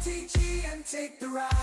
MTG and take the ride.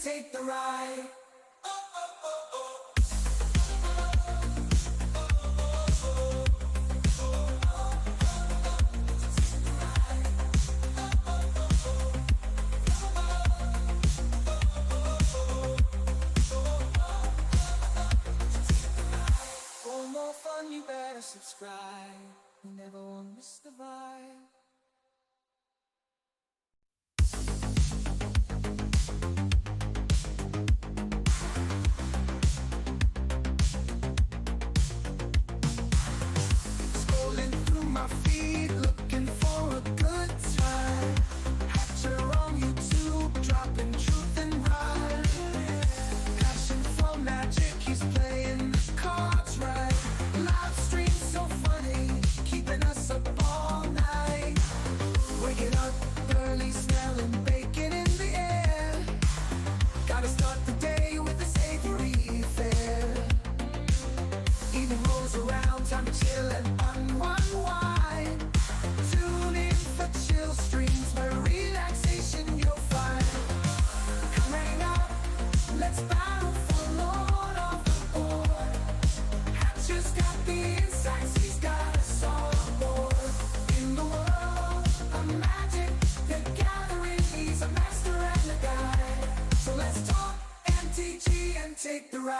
Take the ride. For more fun, you better subscribe. You never want to miss the vibe. My feed, looking for a good time. Hatcher on YouTube, dropping truth and rhyme. Passion for magic, he's playing the cards right. Live stream so funny, keeping us up all night. Waking up early, smelling bacon in the air. Gotta start the day with a savory fare. Evening rolls around, time to chill and unwind. Tune in for chill streams where relaxation you'll find. Come hang out, let's battle for Lord of the Board. Hatcher's got the insights, he's got us all aboard. In the world of magic, the gathering, he's a master and a guide. So let's talk MTG and take the ride.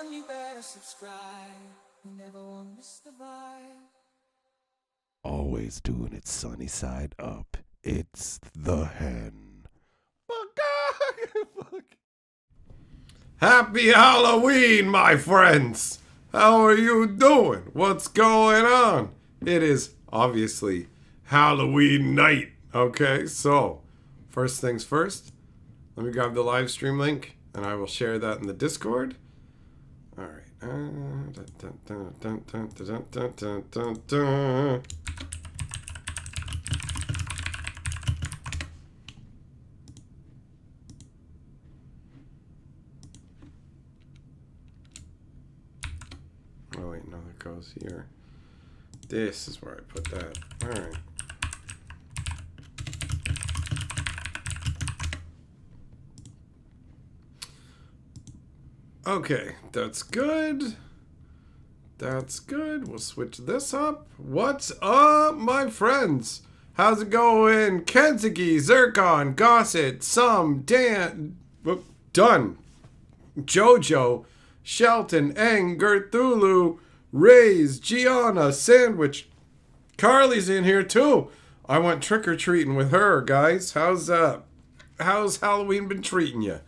one, you better subscribe. You never want to miss the vibe. Always doing it sunny side up. It's the hen. Fuck. Happy Halloween, my friends! How are you doing? What's going on? It is obviously Halloween night. Okay, so first things first, let me grab the live stream link and I will share that in the Discord. All right. Oh wait, no, that goes here. This is where I put that. All right. Okay, that's good. That's good. We'll switch this up. What's up, my friends? How's it going? Kensuke, Zircon, Gossett, Dan, Done, Jojo, Shelton, Eng, Gerthulu, Rays, Gianna, Sandwich. Carly's in here too. I went trick-or-treating with her, guys. How's Halloween been treating you?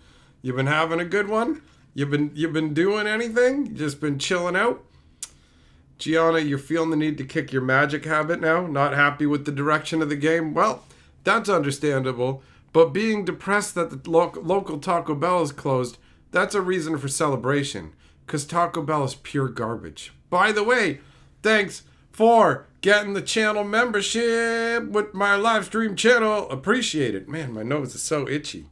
You been having a good one? You been doing anything? You just been chilling out? Gianna, you're feeling the need to kick your magic habit now? Not happy with the direction of the game? Well, that's understandable. But being depressed that the local Taco Bell is closed, that's a reason for celebration. Because Taco Bell is pure garbage. By the way, thanks for getting the channel membership with my live stream channel. Appreciate it. Man, my nose is so itchy.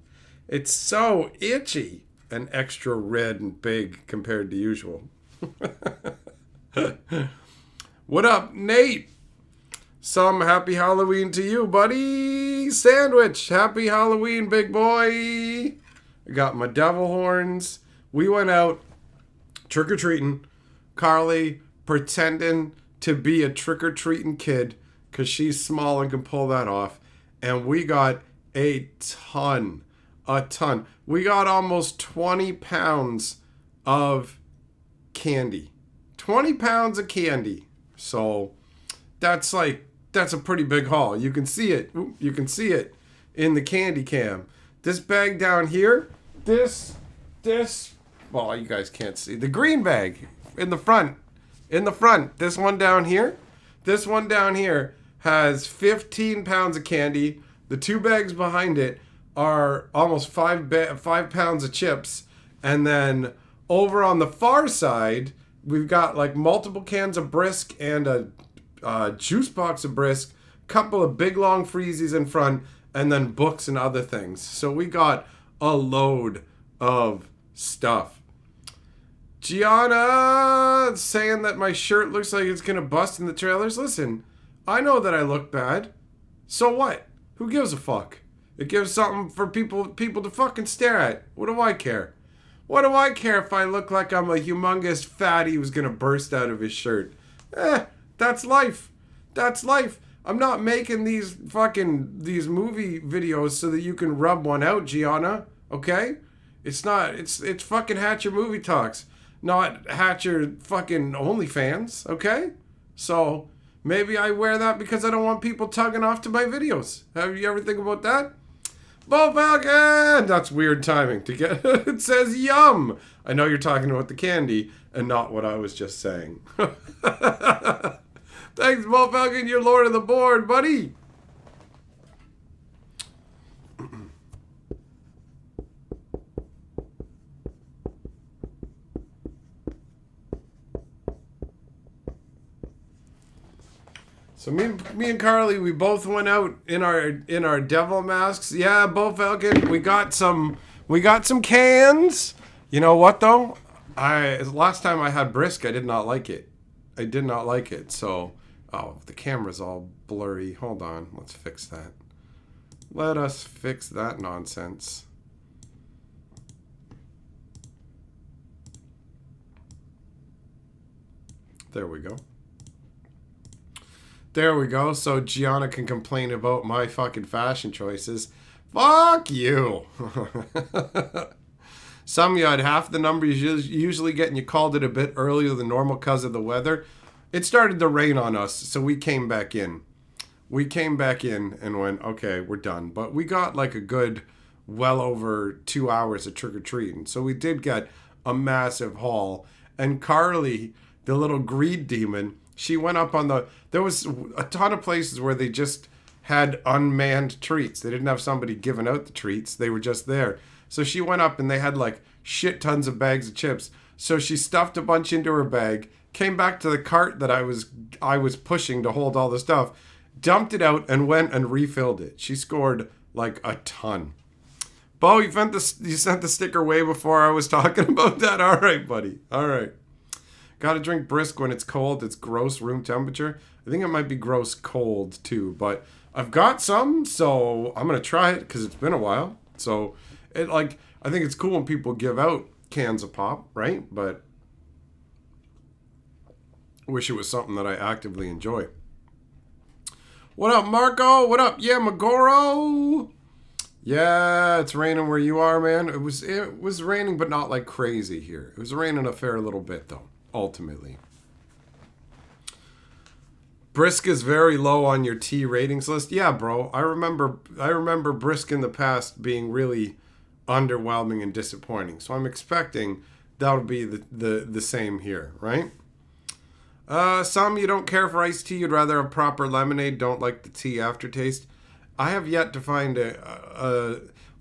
It's so itchy. And extra red and big compared to usual. What up, Nate? Some happy Halloween to you, buddy. Sandwich, happy Halloween, big boy. I got my devil horns. We went out trick-or-treating. Carly pretending to be a trick-or-treating kid because she's small and can pull that off. And we got a ton. We got almost 20 pounds of candy. 20 pounds of candy. So that's a pretty big haul. You can see it. You can see it in the candy cam. This bag down here, this, well, you guys can't see. The green bag in the front. This one down here has 15 pounds of candy. The two bags behind it are almost 5 pounds of chips. And then over on the far side, we've got like multiple cans of Brisk and a juice box of Brisk, couple of big long freezies in front, and then books and other things. So we got a load of stuff. Gianna saying that my shirt looks like it's gonna bust in the trailers. Listen, I know that I look bad. So what? Who gives a fuck? It gives something for people to fucking stare at. What do I care? What do I care if I look like I'm a humongous fatty who's gonna burst out of his shirt? That's life. That's life. I'm not making these movie videos so that you can rub one out, Gianna. Okay? It's fucking Hatcher Movie Talks, not Hatcher fucking OnlyFans. Okay? So maybe I wear that because I don't want people tugging off to my videos. Have you ever think about that? Bo Falcon! That's weird timing to get. It says yum. I know you're talking about the candy and not what I was just saying. Thanks, Bo Falcon. You're Lord of the Board, buddy. So me and Carly, we both went out in our devil masks. Yeah, Bo Falcon, we got some cans. You know what though? Last time I had Brisk, I did not like it. So, the camera's all blurry. Hold on, let's fix that. Let us fix that nonsense. There we go. There we go. So Gianna can complain about my fucking fashion choices. Fuck you. Some you had half the number you usually get, and you called it a bit earlier than normal because of the weather. It started to rain on us, so we came back in. We came back in and went, okay, we're done. But we got like a good, well over 2 hours of trick-or-treating. So we did get a massive haul. And Carly, the little greed demon, she went up on the... There was a ton of places where they just had unmanned treats. They didn't have somebody giving out the treats. They were just there. So she went up and they had like shit tons of bags of chips. So she stuffed a bunch into her bag, came back to the cart that I was pushing to hold all the stuff, dumped it out, and went and refilled it. She scored like a ton. Bo, you sent the sticker way before I was talking about that. All right, buddy. All right. Got to drink brisk when it's cold. It's gross room temperature. I think it might be gross cold too, but I've got some, so I'm going to try it because it's been a while. So I think it's cool when people give out cans of pop, right? But wish it was something that I actively enjoy. What up, Marco? What up? Yeah, Magoro. Yeah, it's raining where you are, man. It was raining, but not like crazy here. It was raining a fair little bit, though, ultimately. Brisk is very low on your tea ratings list. Yeah, bro. I remember Brisk in the past being really underwhelming and disappointing. So I'm expecting that'll be the same here, right? Some you don't care for iced tea. You'd rather have proper lemonade. Don't like the tea aftertaste. I have yet to find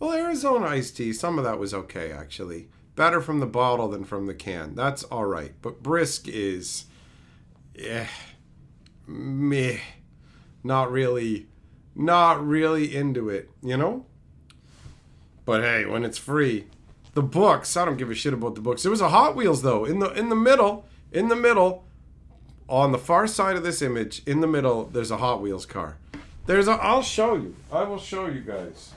Arizona iced tea. Some of that was okay, actually. Better from the bottle than from the can. That's all right. But Brisk is, meh. Not really into it, you know? But hey, when it's free, the books, I don't give a shit about the books. There was a Hot Wheels though, in the middle, on the far side of this image, in the middle, there's a Hot Wheels car. I'll show you. I will show you guys.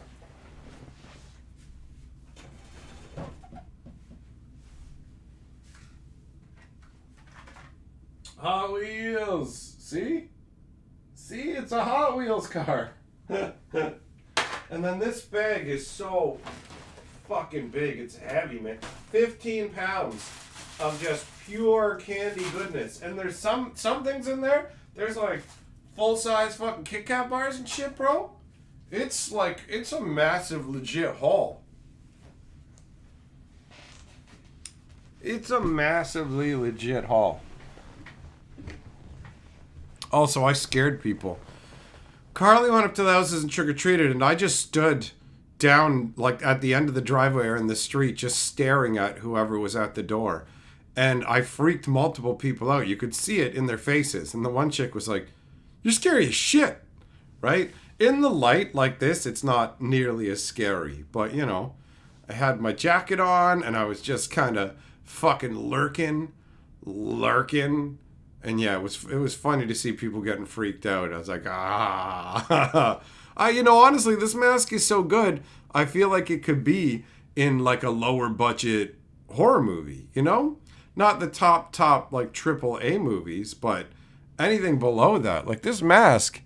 Hot Wheels. See? See, it's a Hot Wheels car. And then this bag is so fucking big. It's heavy, man. 15 pounds of just pure candy goodness. And there's some things in there. There's like full-size fucking Kit Kat bars and shit, bro. It's a massive legit haul. It's a massively legit haul. Also, I scared people. Carly went up to the houses and trick-or-treated, and I just stood down like at the end of the driveway or in the street just staring at whoever was at the door. And I freaked multiple people out. You could see it in their faces. And the one chick was like, "You're scary as shit," right? In the light like this, it's not nearly as scary. But, you know, I had my jacket on and I was just kind of fucking lurking. And yeah, it was funny to see people getting freaked out. I was like, honestly, this mask is so good. I feel like it could be in like a lower budget horror movie, you know? Not the top like AAA movies, but anything below that. Like this mask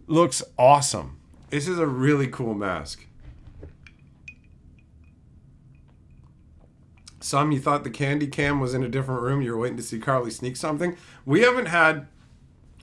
looks awesome. This is a really cool mask. Some you thought the candy cam was in a different room. You were waiting to see Carly sneak something. We haven't had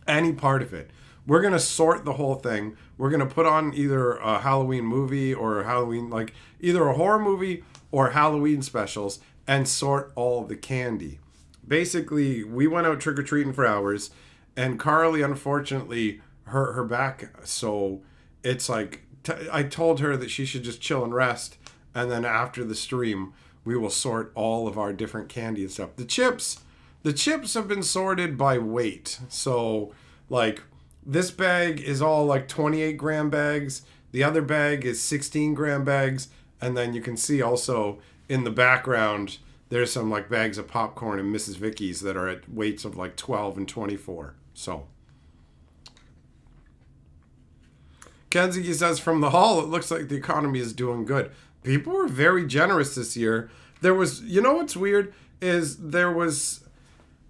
any part of it. We're going to sort the whole thing. We're going to put on either a Halloween movie or a Halloween, like either a horror movie or Halloween specials and sort all the candy. Basically, we went out trick-or-treating for hours and Carly, unfortunately, hurt her back. So it's like, I told her that she should just chill and rest. And then after the stream, we will sort all of our different candy and stuff. The chips have been sorted by weight. So, like, this bag is all like 28 gram bags. The other bag is 16 gram bags. And then you can see also in the background, there's some like bags of popcorn and Mrs. Vicky's that are at weights of like 12 and 24. So, Kenzie says, from the haul, it looks like the economy is doing good. People were very generous this year. There was, you know what's weird is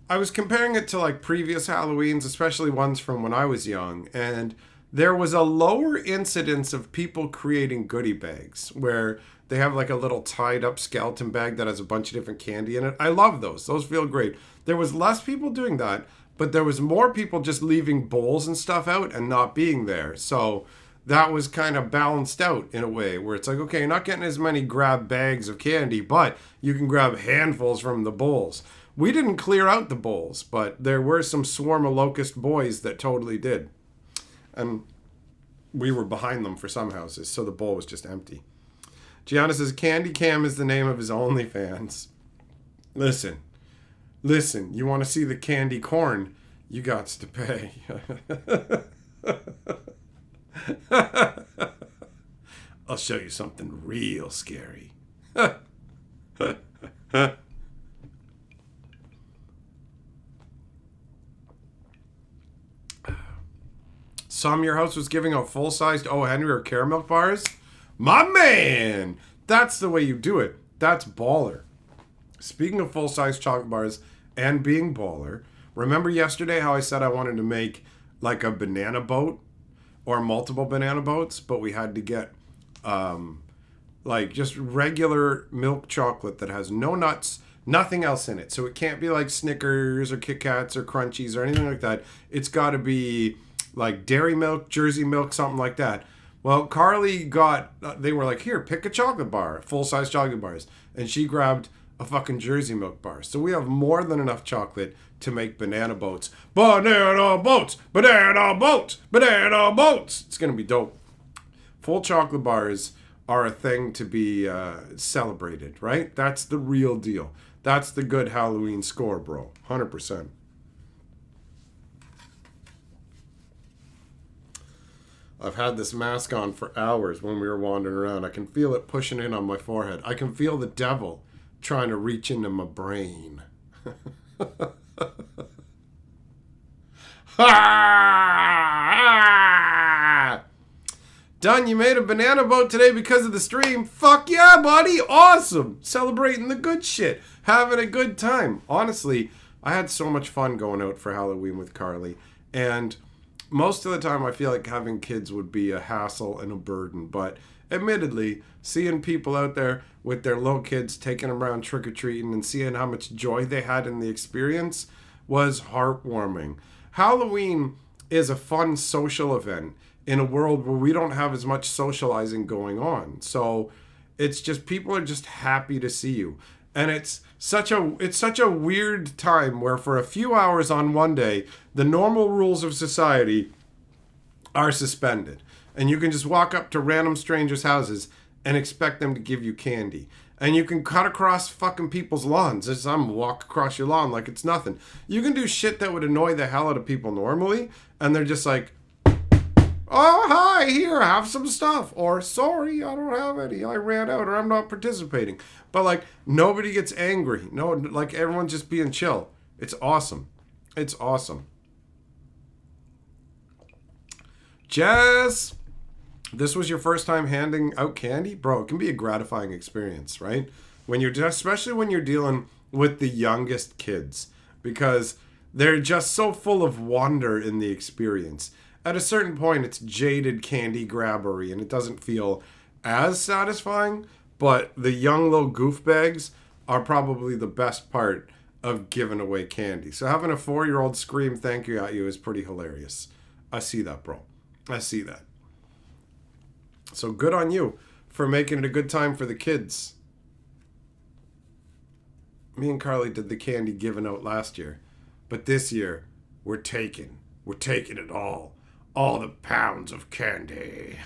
I was comparing it to like previous Halloweens, especially ones from when I was young, and there was a lower incidence of people creating goodie bags where They have like a little tied up skeleton bag that has a bunch of different candy in it. I love those. Those feel great. There was less people doing that, but there was more people just leaving bowls and stuff out and not being there. So that was kind of balanced out in a way where it's like, okay, you're not getting as many grab bags of candy, but you can grab handfuls from the bowls. We didn't clear out the bowls, but there were some swarm of locust boys that totally did. And we were behind them for some houses, so the bowl was just empty. Gianna says, Candy Cam is the name of his OnlyFans. Listen, you want to see the candy corn, you got to pay. I'll show you something real scary. Some your house was giving out full-sized O. Henry or caramel bars? My man! That's the way you do it. That's baller. Speaking of full-size chocolate bars and being baller, remember yesterday how I said I wanted to make like a banana boat or multiple banana boats, but we had to get like just regular milk chocolate that has no nuts, nothing else in it. So it can't be like Snickers or Kit Kats or Crunchies or anything like that. It's got to be like dairy milk, Jersey milk, something like that. Well, Carly got, they were like, here, pick a chocolate bar, full-size chocolate bars. And she grabbed a fucking Jersey milk bar. So we have more than enough chocolate to make banana boats. Banana boats! Banana boats! Banana boats! It's going to be dope. Full chocolate bars are a thing to be celebrated, right? That's the real deal. That's the good Halloween score, bro. 100%. I've had this mask on for hours when we were wandering around. I can feel it pushing in on my forehead. I can feel the devil trying to reach into my brain. Done, you made a banana boat today because of the stream. Fuck yeah, buddy. Awesome. Celebrating the good shit. Having a good time. Honestly, I had so much fun going out for Halloween with Carly. And most of the time I feel like having kids would be a hassle and a burden. But admittedly, seeing people out there with their little kids, taking them around trick-or-treating and seeing how much joy they had in the experience was heartwarming. Halloween is a fun social event in a world where we don't have as much socializing going on. So it's just, people are just happy to see you. And it's such a weird time where for a few hours on one day, the normal rules of society are suspended. And you can just walk up to random strangers' houses and expect them to give you candy. And you can cut across fucking people's lawns. As I'm walk across your lawn like it's nothing. You can do shit that would annoy the hell out of people normally. And they're just like, oh, hi, here, have some stuff. Or, sorry, I don't have any. I ran out or I'm not participating. But, like, nobody gets angry. No, like, everyone's just being chill. It's awesome. It's awesome. Jess, this was your first time handing out candy? Bro, it can be a gratifying experience, right? When you're, especially when you're dealing with the youngest kids. Because they're just so full of wonder in the experience. At a certain point, it's jaded candy grabbery, and it doesn't feel as satisfying, but the young little goof bags are probably the best part of giving away candy. So having a 4-year-old scream thank you at you is pretty hilarious. I see that, bro. I see that. So good on you for making it a good time for the kids. Me and Carly did the candy giving out last year, but this year, we're taking it all. All the pounds of candy.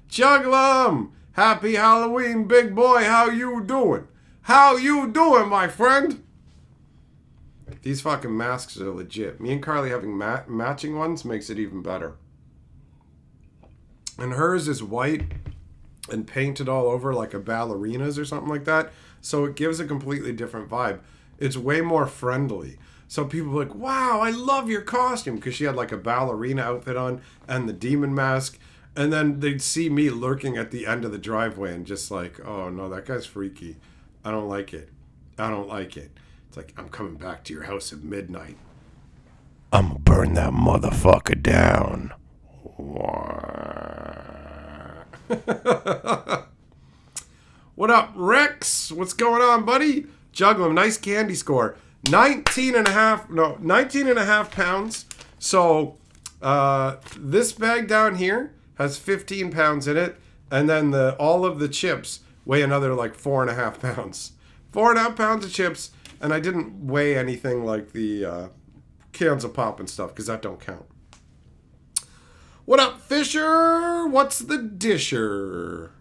Juggler! Happy Halloween, big boy. How you doing? How you doing, my friend? These fucking masks are legit. Me and Carly having matching ones makes it even better. And hers is white and painted all over like a ballerina's or something like that. So it gives a completely different vibe. It's way more friendly. So people are like, wow, I love your costume. Because she had like a ballerina outfit on and the demon mask. And then they'd see me lurking at the end of the driveway and just like, oh no, that guy's freaky. I don't like it. I don't like it. It's like, I'm coming back to your house at midnight. I'm gonna burn that motherfucker down. What up, Rex? What's going on, buddy? Juggling, nice candy score. 19 and a half pounds. So this bag down here has 15 pounds in it, and then all of the chips weigh another like 4.5 pounds. 4.5 pounds of chips, and I didn't weigh anything like the cans of pop and stuff, because that don't count. What up, Fisher? What's the disher?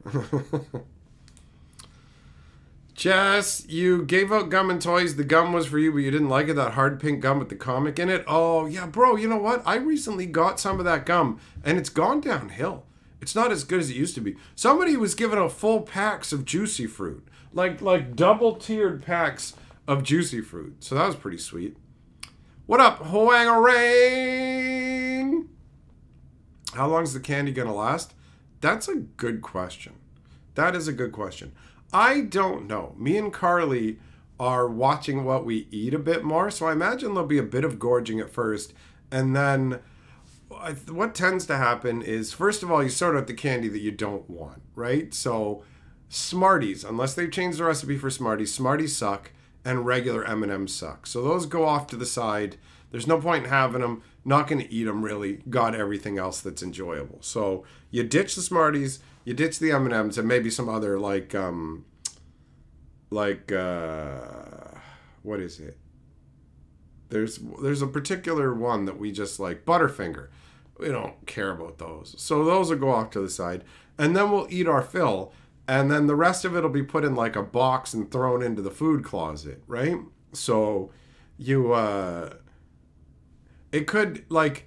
Jess, you gave out gum and toys. The gum was for you, but you didn't like it. That hard pink gum with the comic in it. Oh, yeah, bro, you know what? I recently got some of that gum, and it's gone downhill. It's not as good as it used to be. Somebody was giving out full packs of juicy fruit. Like double-tiered packs of juicy fruit. So that was pretty sweet. What up, Hoang-a-rain? How long's the candy going to last? That's a good question. That is a good question. I don't know. Me and Carly are watching what we eat a bit more, so I imagine there'll be a bit of gorging at first, and then what tends to happen is, first of all, you sort out the candy that you don't want, right? So Smarties, unless they've changed the recipe for Smarties, Smarties suck, and regular M&Ms suck. So those go off to the side. There's no point in having them. Not going to eat them, really. Got everything else that's enjoyable. So you ditch the Smarties, you ditch the M&Ms, and maybe some other what is it? There's a particular one that we just like, Butterfinger. We don't care about those. So those will go off to the side. And then we'll eat our fill. And then the rest of it will be put in like a box and thrown into the food closet, right? So you, it could, like,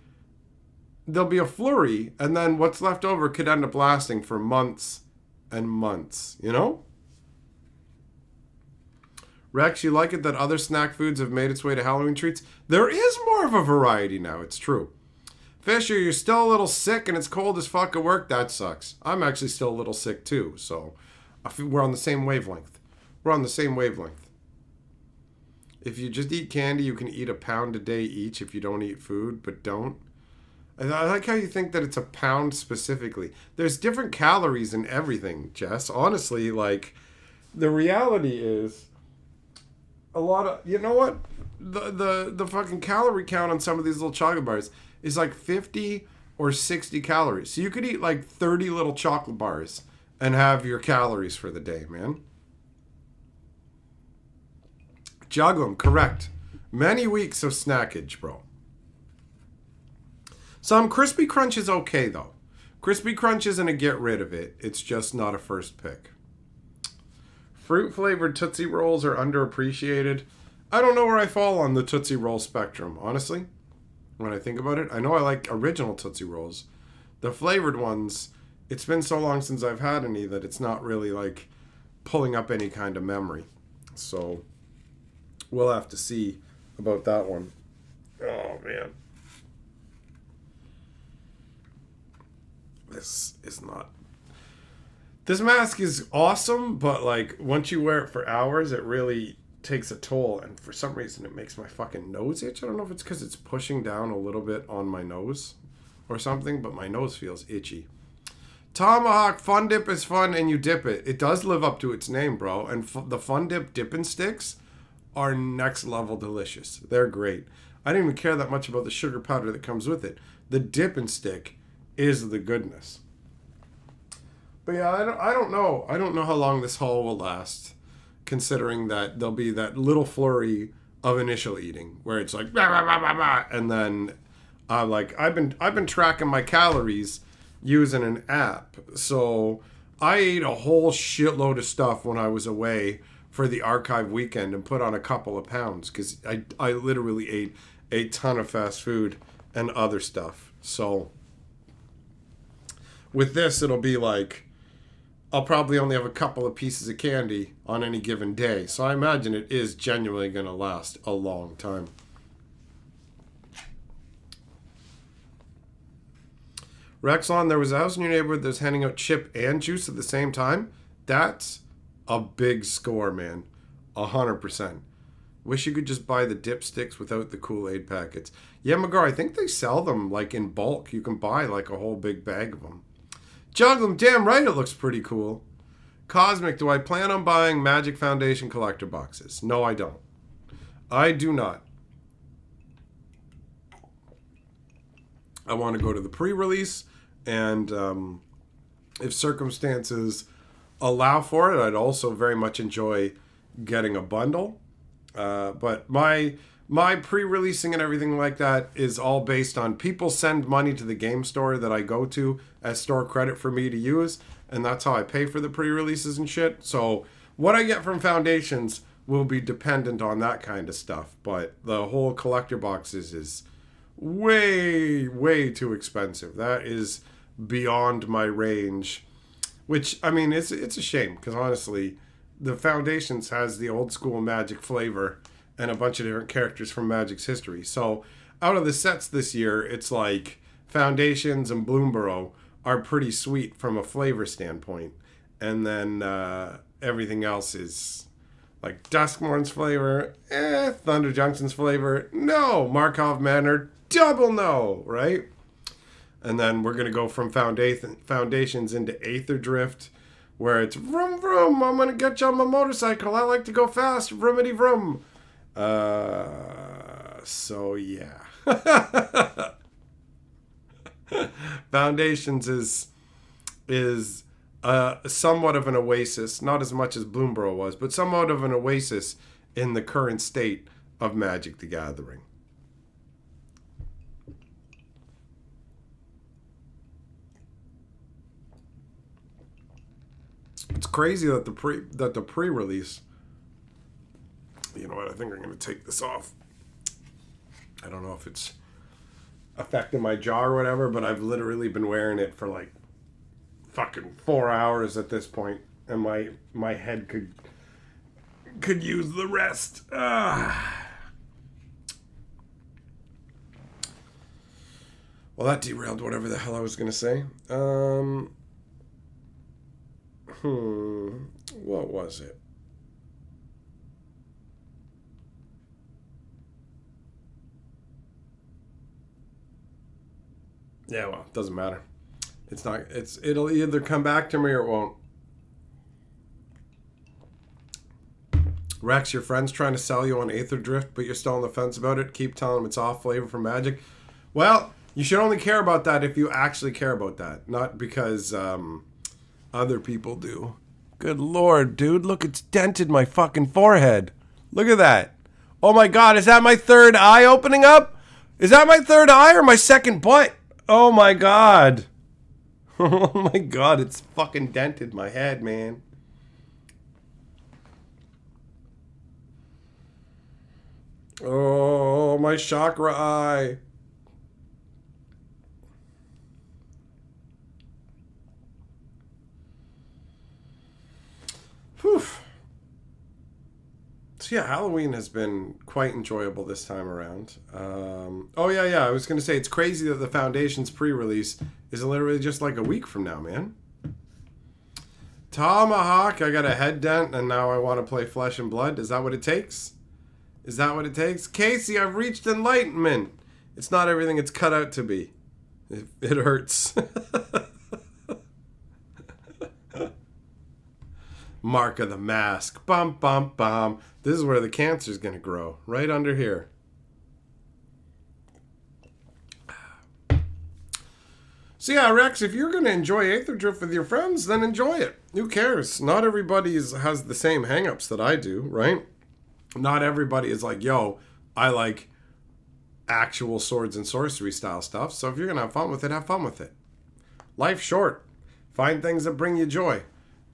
there'll be a flurry, and then what's left over could end up lasting for months and months, you know? Rex, you like it that other snack foods have made its way to Halloween treats? There is more of a variety now, it's true. Fisher, you're still a little sick and it's cold as fuck at work? That sucks. I'm actually still a little sick too, so we're on the same wavelength. We're on the same wavelength. If you just eat candy, you can eat a pound a day each if you don't eat food, but don't. I like how you think that it's a pound specifically. There's different calories in everything, Jess. Honestly, like, the reality is a lot of, you know what? The fucking calorie count on some of these little chocolate bars is like 50 or 60 calories. So you could eat like 30 little chocolate bars and have your calories for the day, man. Juggle 'em, correct. Many weeks of snackage, bro. Some Crispy Crunch is okay, though. Crispy Crunch isn't a get rid of it. It's just not a first pick. Fruit-flavored Tootsie Rolls are underappreciated. I don't know where I fall on the Tootsie Roll spectrum, honestly. When I think about it, I know I like original Tootsie Rolls. The flavored ones, it's been so long since I've had any that it's not really like pulling up any kind of memory. So we'll have to see about that one. Oh, man. This is not... This mask is awesome, but like once you wear it for hours, it really takes a toll. And for some reason, it makes my fucking nose itch. I don't know if it's because it's pushing down a little bit on my nose or something, but my nose feels itchy. Tomahawk Fun Dip is fun and you dip it. It does live up to its name, bro. And the Fun Dip dipping sticks are next level delicious. They're great. I didn't even care that much about the sugar powder that comes with it. The dipping stick is the goodness. But yeah, I don't know. I don't know how long this haul will last, considering that there'll be that little flurry of initial eating where it's like bah, bah, bah, bah, bah, and then I've been tracking my calories using an app. So I ate a whole shitload of stuff when I was away for the archive weekend and put on a couple of pounds because I literally ate a ton of fast food and other stuff. So with this, it'll be like I'll probably only have a couple of pieces of candy on any given day. So I imagine it is genuinely going to last a long time. Rexlon, there was a house in your neighborhood that was handing out chip and juice at the same time. That's a big score, man. 100%. Wish you could just buy the dipsticks without the Kool-Aid packets. Yeah, Magar, I think they sell them like in bulk. You can buy like a whole big bag of them. Juggle them, damn right it looks pretty cool. Cosmic, do I plan on buying Magic Foundation collector boxes? No, I don't. I do not. I want to go to the pre-release, and if circumstances allow for it, I'd also very much enjoy getting a bundle. But my pre-releasing and everything like that is all based on people send money to the game store that I go to as store credit for me to use, and that's how I pay for the pre-releases and shit. So what I get from Foundations will be dependent on that kind of stuff. But the whole collector boxes is way, way too expensive. That is beyond my range. Which, I mean, it's a shame, because honestly, the Foundations has the old school Magic flavor and a bunch of different characters from Magic's history. So out of the sets this year, it's like Foundations and Bloomborough are pretty sweet from a flavor standpoint. And then everything else is like Duskmourn's flavor, Thunder Junction's flavor, no. Markov Manor, double no, right? And then we're going to go from Foundations into Aether Drift, where it's vroom vroom, I'm going to get you on my motorcycle, I like to go fast, vroomity vroom. So yeah. Foundations is somewhat of an oasis, not as much as Bloomborough was, but somewhat of an oasis in the current state of Magic the Gathering. It's crazy that the pre-release. You know what? I think I'm going to take this off. I don't know if it's affecting my jaw or whatever, but I've literally been wearing it for like fucking 4 hours at this point, and my head could use the rest. Well, that derailed whatever the hell I was going to say. What was it? Yeah, well, it doesn't matter. It'll either come back to me or it won't. Rex, your friend's trying to sell you on Aether Drift, but you're still on the fence about it. Keep telling him it's off flavor from Magic. Well, you should only care about that if you actually care about that, not because other people do. Good lord, dude. Look, it's dented my fucking forehead. Look at that. Oh my god, is that my third eye opening up? Is that my third eye or my second butt? Oh my god. Oh my god, it's fucking dented my head, man. Oh, my chakra eye. Whew. So yeah, Halloween has been quite enjoyable this time around. Oh yeah, I was going to say, it's crazy that the Foundation's pre-release is literally just like a week from now, man. Tomahawk, I got a head dent and now I want to play Flesh and Blood. Is that what it takes? Is that what it takes? Casey, I've reached enlightenment. It's not everything it's cut out to be. It hurts. Mark of the Mask. Bum, bum, bum. This is where the cancer's going to grow. Right under here. So yeah, Rex, if you're going to enjoy Aether Drift with your friends, then enjoy it. Who cares? Not everybody has the same hangups that I do, right? Not everybody is like, yo, I like actual swords and sorcery style stuff. So if you're going to have fun with it, have fun with it. Life's short. Find things that bring you joy.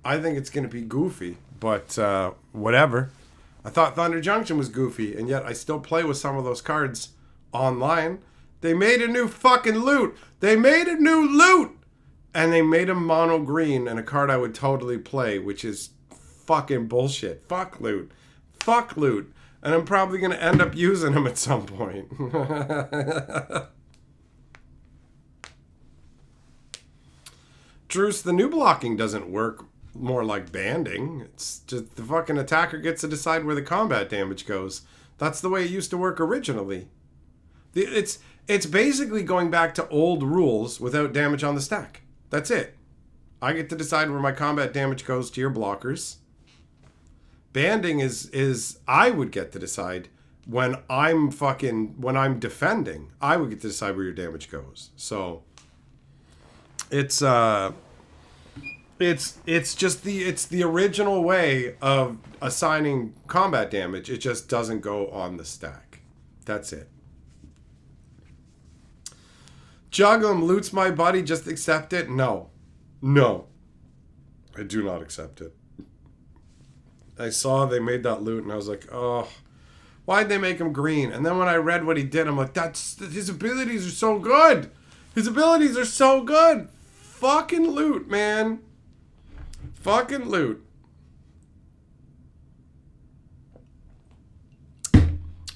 I think it's going to be goofy, but whatever. I thought Thunder Junction was goofy, and yet I still play with some of those cards online. They made a new fucking loot. They made a new loot! And they made a mono green and a card I would totally play, which is fucking bullshit. Fuck loot. Fuck loot. And I'm probably going to end up using them at some point. Truce, the new blocking doesn't work more like banding. It's just the fucking attacker gets to decide where the combat damage goes. That's the way it used to work originally. It's basically going back to old rules without damage on the stack. That's it. I get to decide where my combat damage goes to your blockers. Banding is I would get to decide when I'm defending. I would get to decide where your damage goes. So it's just the original way of assigning combat damage. It just doesn't go on the stack. That's it. Juggle him, loot's my buddy, just accept it? No. No. I do not accept it. I saw they made that loot and I was like, oh, why'd they make him green? And then when I read what he did, I'm like, his abilities are so good. His abilities are so good. Fucking loot, man. Fucking loot.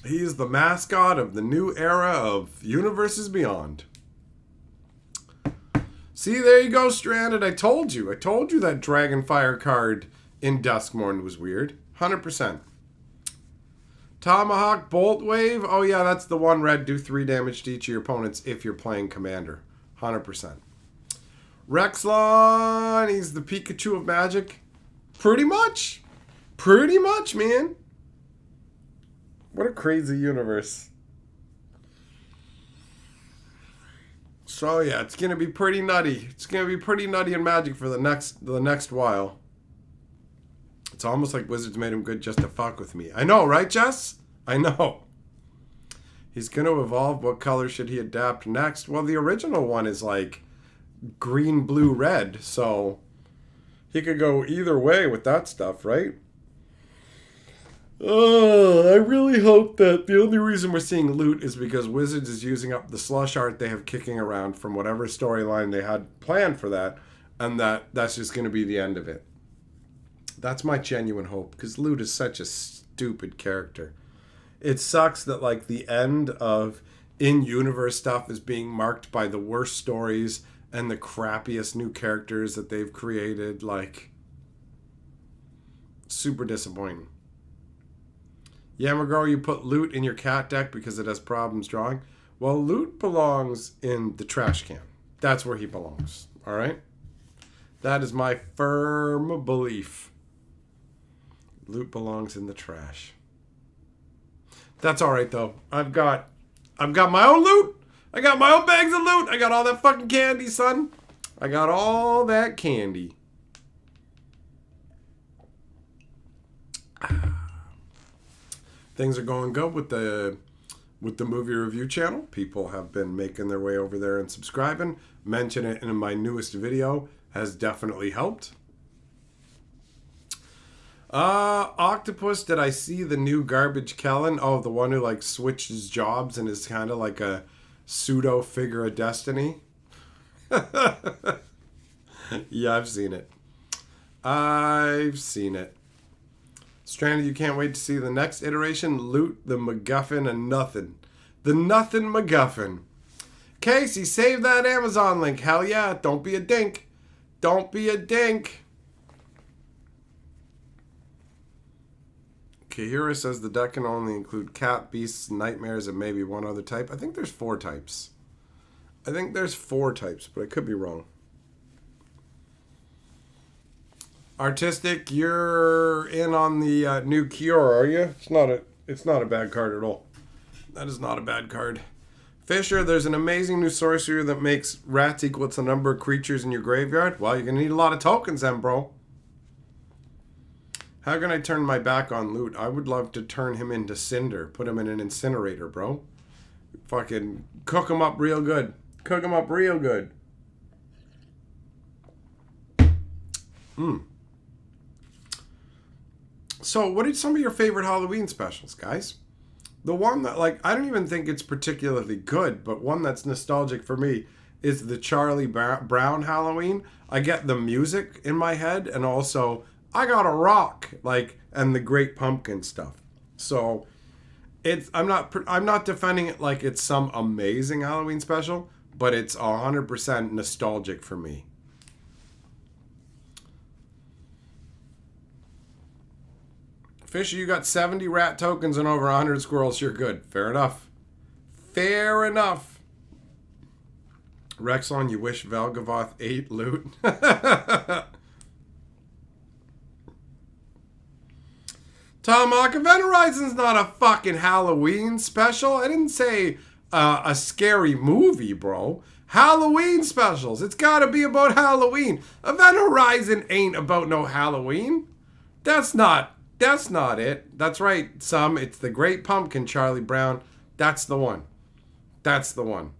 He is the mascot of the new era of Universes Beyond. See, there you go, Stranded. I told you that Dragonfire card in Duskmourn was weird. 100%. Tomahawk Bolt Wave. Oh, yeah, that's the one red. Do 3 damage to each of your opponents if you're playing Commander. 100%. Rexlon. He's the Pikachu of Magic. Pretty much. Pretty much, man. What a crazy universe. So yeah, it's gonna be pretty nutty. It's gonna be pretty nutty in Magic for the next while. It's almost like Wizards made him good just to fuck with me. I know, right, Jess? I know. He's gonna evolve. What color should he adapt next? Well, the original one is like green, blue, red, so he could go either way with that stuff, right? I really hope that the only reason we're seeing loot is because Wizards is using up the slush art they have kicking around from whatever storyline they had planned for that, and that's just going to be the end of it. That's my genuine hope, because loot is such a stupid character. It sucks that like the end of in-universe stuff is being marked by the worst stories and the crappiest new characters that they've created. Like, super disappointing. Yamagro, you put loot in your cat deck because it has problems drawing. Well, loot belongs in the trash can. That's where he belongs. All right? That is my firm belief. Loot belongs in the trash. That's all right, though. I've got my own loot. I got my own bags of loot. I got all that fucking candy, son. I got all that candy. Things are going good with the movie review channel. People have been making their way over there and subscribing. Mention it in my newest video has definitely helped. Octopus, did I see the new Garbage Kellen? Oh, the one who like switches jobs and is kind of like a pseudo figure of destiny. Yeah, I've seen it. I've seen it. Stranded, you can't wait to see the next iteration. Loot, the MacGuffin, and nothing. The nothing MacGuffin. Casey, save that Amazon link. Hell yeah. Don't be a dink. Don't be a dink. Kahira says the deck can only include cat, beasts, nightmares, and maybe one other type. I think there's 4 types. but I could be wrong. Artistic, you're in on the new Kiora, are you? It's not a bad card at all. That is not a bad card. Fisher, there's an amazing new sorcery that makes rats equal to the number of creatures in your graveyard. Well, you're going to need a lot of tokens then, bro. How can I turn my back on loot? I would love to turn him into cinder. Put him in an incinerator, bro. Fucking cook him up real good. Cook him up real good. So, what are some of your favorite Halloween specials, guys? The one that, like, I don't even think it's particularly good, but one that's nostalgic for me is the Charlie Brown Halloween. I get the music in my head, and also, I got a rock, like, and the Great Pumpkin stuff. So, I'm not defending it like it's some amazing Halloween special, but it's 100% nostalgic for me. Fisher, you got 70 rat tokens and over 100 squirrels. You're good. Fair enough. Fair enough. Rexon, you wish Valgavoth ate loot? Tomahawk, Event Horizon's not a fucking Halloween special. I didn't say a scary movie, bro. Halloween specials. It's gotta be about Halloween. Event Horizon ain't about no Halloween. That's not it. That's right, it's the Great Pumpkin, Charlie Brown. That's the one. That's the one.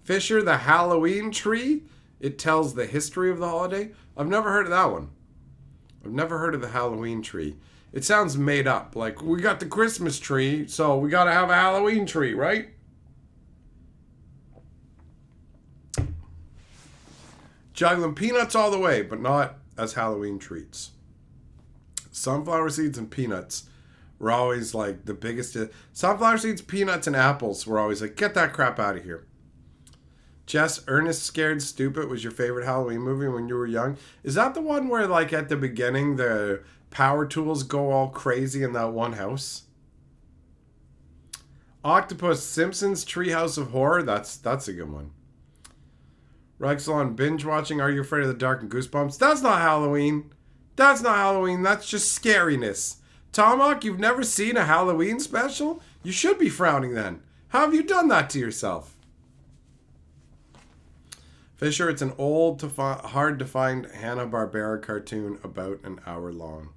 Fisher, the Halloween Tree. It tells the history of the holiday. I've never heard of that one. I've never heard of the Halloween Tree. It sounds made up. Like, we got the Christmas tree, so we gotta have a Halloween tree, right? Juggling peanuts all the way, but not as Halloween treats. Sunflower seeds and peanuts were always like the biggest. Sunflower seeds, peanuts, and apples were always like, get that crap out of here. Jess, Ernest Scared Stupid was your favorite Halloween movie when you were young. Is that the one where, like, at the beginning, the power tools go all crazy in that one house? Octopus Simpsons Treehouse of Horror. That's a good one. Rexalon, binge watching Are You Afraid of the Dark and Goosebumps. That's not Halloween. That's not Halloween. That's just scariness. Tomahawk, you've never seen a Halloween special? You should be frowning then. How have you done that to yourself? Fisher, it's an old, hard to find Hanna-Barbera cartoon about an hour long.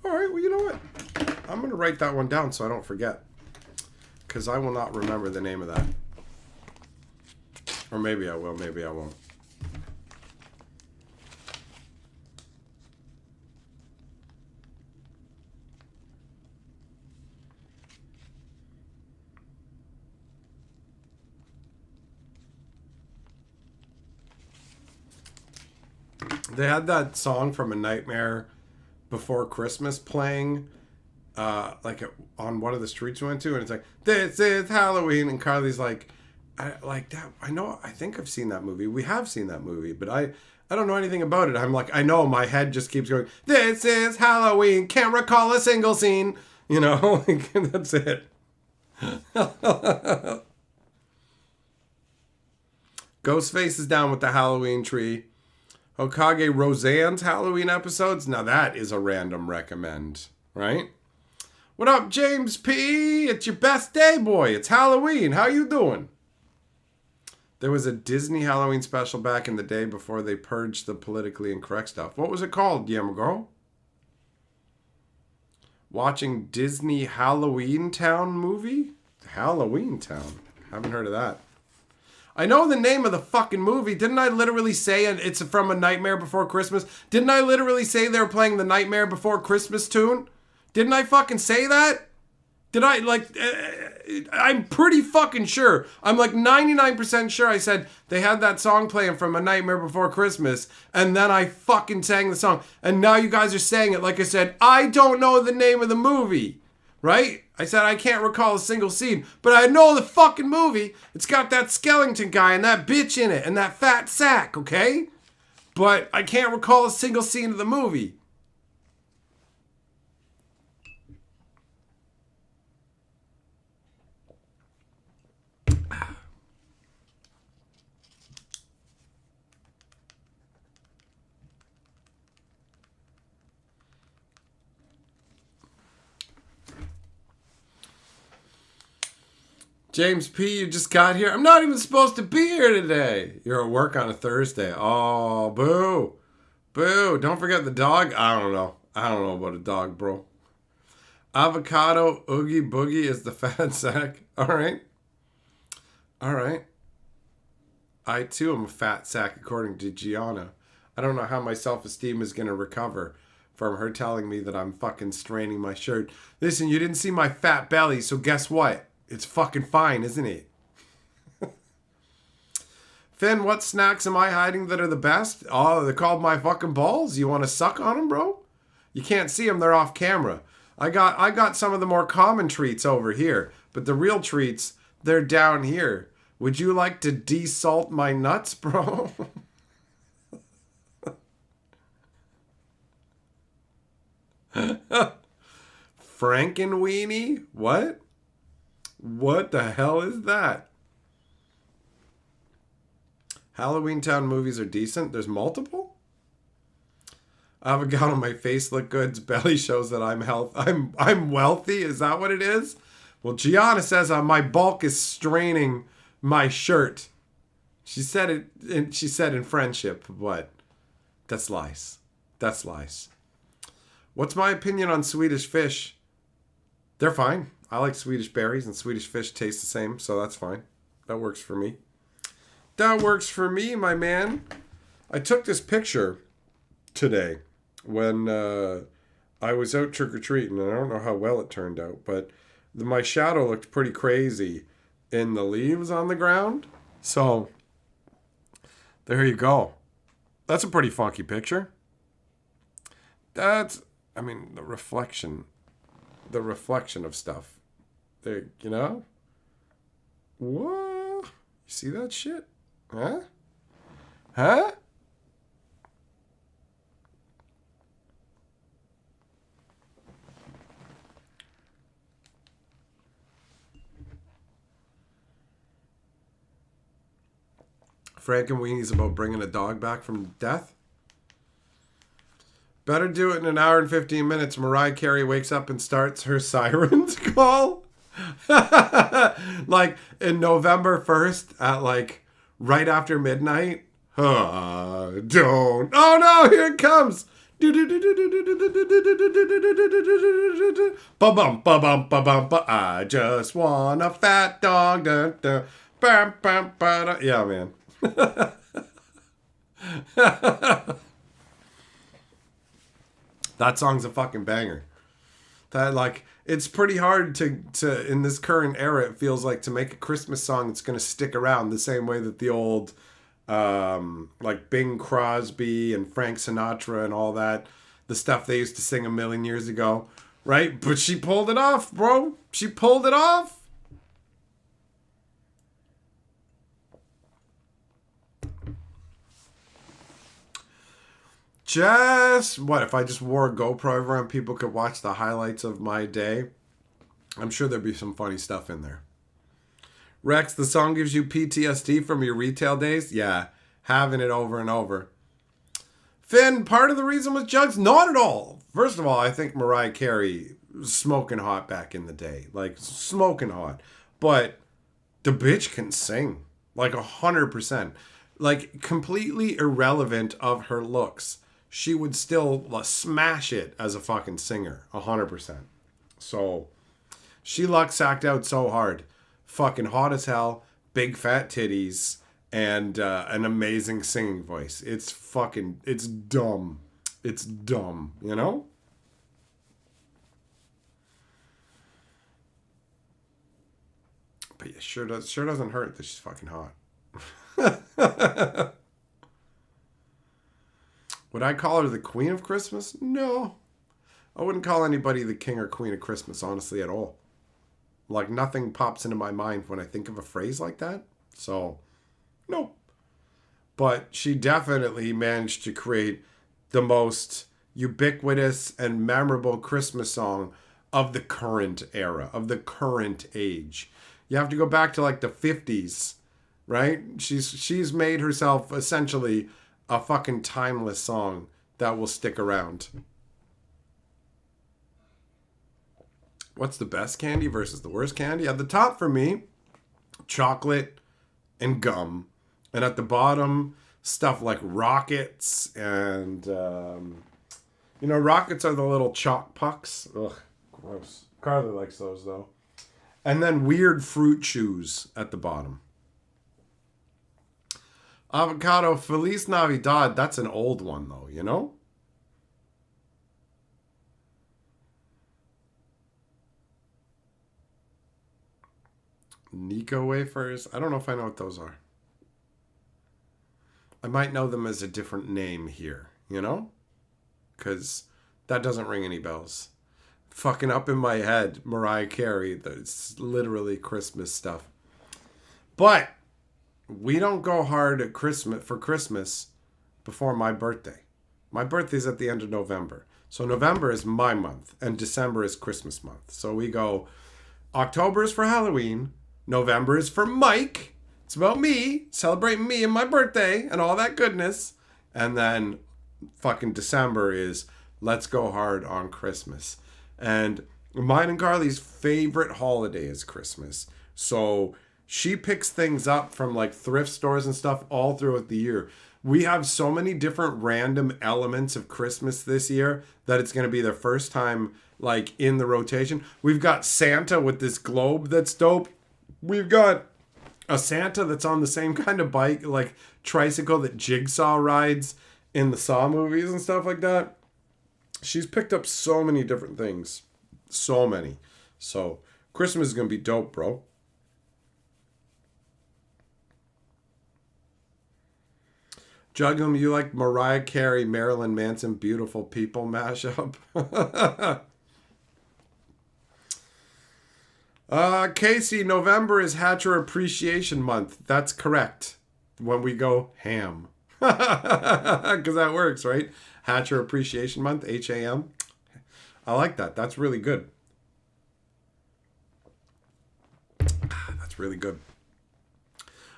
All right, well, you know what? I'm going to write that one down so I don't forget. Because I will not remember the name of that. Or maybe I will, maybe I won't. They had that song from A Nightmare Before Christmas playing, on one of the streets we went to, and it's like, "This is Halloween," and Carly's like, "I like that. I know. I think I've seen that movie. We have seen that movie, but I don't know anything about it." I'm like, I know. My head just keeps going. This is Halloween. Can't recall a single scene. You know, that's it. Ghostface is down with the Halloween tree. Hokage Roseanne's Halloween episodes. Now that is a random recommend, right? What up, James P? It's your best day, boy. It's Halloween. How you doing? There was a Disney Halloween special back in the day before they purged the politically incorrect stuff. What was it called, Yamagirl? Watching Disney Halloween Town movie? Halloween Town. Haven't heard of that. I know the name of the fucking movie. Didn't I literally say it's from A Nightmare Before Christmas? Didn't I literally say they were playing the Nightmare Before Christmas tune? Didn't I fucking say that? Did I, I'm pretty fucking sure. I'm like 99% sure I said they had that song playing from A Nightmare Before Christmas, and then I fucking sang the song. And now you guys are saying it like I said, I don't know the name of the movie. Right? I said I can't recall a single scene, but I know the fucking movie. It's got that skeleton guy and that bitch in it and that fat sack, okay? But I can't recall a single scene of the movie. James P, you just got here. I'm not even supposed to be here today. You're at work on a Thursday. Oh, boo. Boo. Don't forget the dog. I don't know about a dog, bro. Avocado Oogie Boogie is the fat sack. All right. I, too, am a fat sack, according to Gianna. I don't know how my self-esteem is going to recover from her telling me that I'm fucking straining my shirt. Listen, you didn't see my fat belly, so guess what? It's fucking fine, isn't it? Finn, what snacks am I hiding that are the best? Oh, they're called my fucking balls. You want to suck on them, bro? You can't see them. They're off camera. I got some of the more common treats over here, but the real treats, they're down here. Would you like to desalt my nuts, bro? Frankenweenie? What? What the hell is that? Halloween Town movies are decent. There's multiple? Avocado, my face look good. Belly shows that I'm wealthy. Is that what it is? Well, Gianna says my bulk is straining my shirt. She said it. She said in friendship, but that's lies. That's lies. What's my opinion on Swedish fish? They're fine. I like Swedish berries, and Swedish fish taste the same, so that's fine. That works for me. That works for me, my man. I took this picture today when I was out trick-or-treating, and I don't know how well it turned out, but my shadow looked pretty crazy in the leaves on the ground. So, there you go. That's a pretty funky picture. The reflection of stuff. There, you know? Whoa. You see that shit? Huh? Huh? Frank and Weenie's about bringing a dog back from death. Better do it in an hour and 15 minutes. Mariah Carey wakes up and starts her sirens call. Like in November 1st at like right after midnight. Don't. Oh no, here it comes. Ba-bum, ba-bum, ba-bum, ba. I just want a fat dog. Dun, dun. Bam, bam, ba-da. Yeah, man. That song's a fucking banger. That like it's pretty hard to in this current era, it feels like, to make a Christmas song that's gonna stick around the same way that the old like Bing Crosby and Frank Sinatra and all that, the stuff they used to sing a million years ago, right? But she pulled it off, bro. She pulled it off. What if I just wore a GoPro everywhere and people could watch the highlights of my day? I'm sure there'd be some funny stuff in there. Rex, the song gives you PTSD from your retail days? Yeah, having it over and over. Finn, part of the reason was Jugs? Not at all. First of all, I think Mariah Carey was smoking hot back in the day. Like, smoking hot. But the bitch can sing. Like, 100%. Like, completely irrelevant of her looks. She would still smash it as a fucking singer. 100%. So, she luck-sacked out so hard. Fucking hot as hell. Big fat titties. And an amazing singing voice. It's dumb. It's dumb, you know? But yeah, sure doesn't hurt that she's fucking hot. Would I call her the Queen of Christmas? No. I wouldn't call anybody the King or Queen of Christmas, honestly, at all. Like, nothing pops into my mind when I think of a phrase like that. So, no. But she definitely managed to create the most ubiquitous and memorable Christmas song of the current era, of the current age. You have to go back to like the 50s, right? She's made herself essentially a fucking timeless song that will stick around. What's the best candy versus the worst candy? At the top for me, chocolate and gum. And at the bottom, stuff like rockets and, rockets are the little chalk pucks. Ugh, gross. Carly likes those though. And then weird fruit chews at the bottom. Avocado, Feliz Navidad. That's an old one though, you know? Nico wafers. I don't know if I know what those are. I might know them as a different name here, you know? Because that doesn't ring any bells. Fucking up in my head, Mariah Carey. That's literally Christmas stuff. But we don't go hard at Christmas before my birthday. My birthday's at the end of November. So November is my month and December is Christmas month. So we go, October is for Halloween. November is for Mike. It's about me, celebrating me and my birthday and all that goodness. And then fucking December is let's go hard on Christmas. And mine and Carly's favorite holiday is Christmas. So she picks things up from like thrift stores and stuff all throughout the year. We have so many different random elements of Christmas this year that it's going to be the first time like in the rotation. We've got Santa with this globe that's dope. We've got a Santa that's on the same kind of bike, like tricycle that Jigsaw rides in the Saw movies and stuff like that. She's picked up so many different things. So many. So Christmas is going to be dope, bro. Juggum, you like Mariah Carey, Marilyn Manson, Beautiful People mashup? Casey, November is Hatcher Appreciation Month. That's correct. When we go ham. Because that works, right? Hatcher Appreciation Month, HAM. I like that. That's really good. That's really good.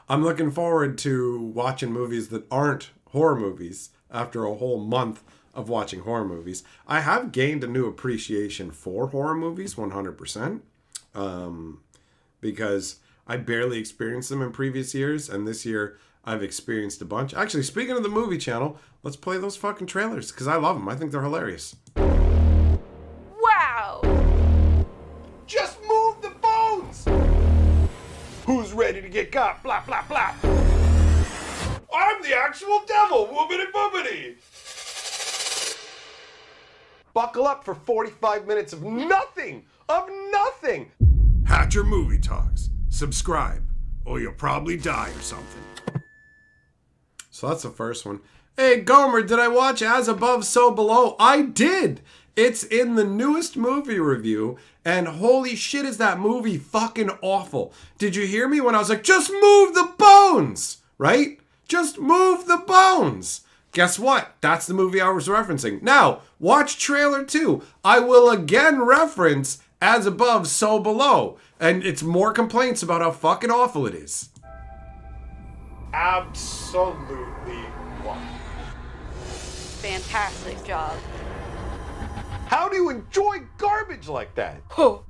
I'm looking forward to watching movies that aren't horror movies after a whole month of watching horror movies. I have gained a new appreciation for horror movies, 100%. Because I barely experienced them in previous years, and this year I've experienced a bunch. Actually, speaking of the movie channel, let's play those fucking trailers, because I love them. I think they're hilarious. Wow! Just move the bones! Who's ready to get got? Blah, blah, blah. I'm the actual devil, woobity boobity. Buckle up for 45 minutes of nothing! Of nothing! Hatcher Movie Talks. Subscribe, or you'll probably die or something. So that's the first one. Hey, Gomer, did I watch As Above, So Below? I did! It's in the newest movie review, and holy shit is that movie fucking awful. Did you hear me when I was like, just move the bones, right? Just move the bones. Guess what? That's the movie I was referencing. Now, watch trailer 2. I will again reference As Above, So Below, and it's more complaints about how fucking awful it is. Absolutely wonderful. Fantastic job. How do you enjoy garbage like that?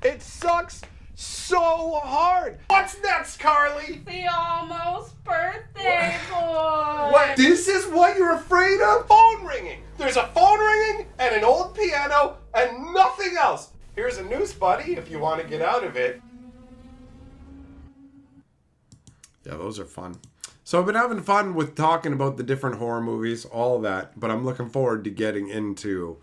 It sucks so hard. What's next, Carly? The almost birthday boy. What? This is what you're afraid of? Phone ringing. There's a phone ringing and an old piano and nothing else. Here's a noose, buddy, if you want to get out of it. Yeah, those are fun. So I've been having fun with talking about the different horror movies, all that, but I'm looking forward to getting into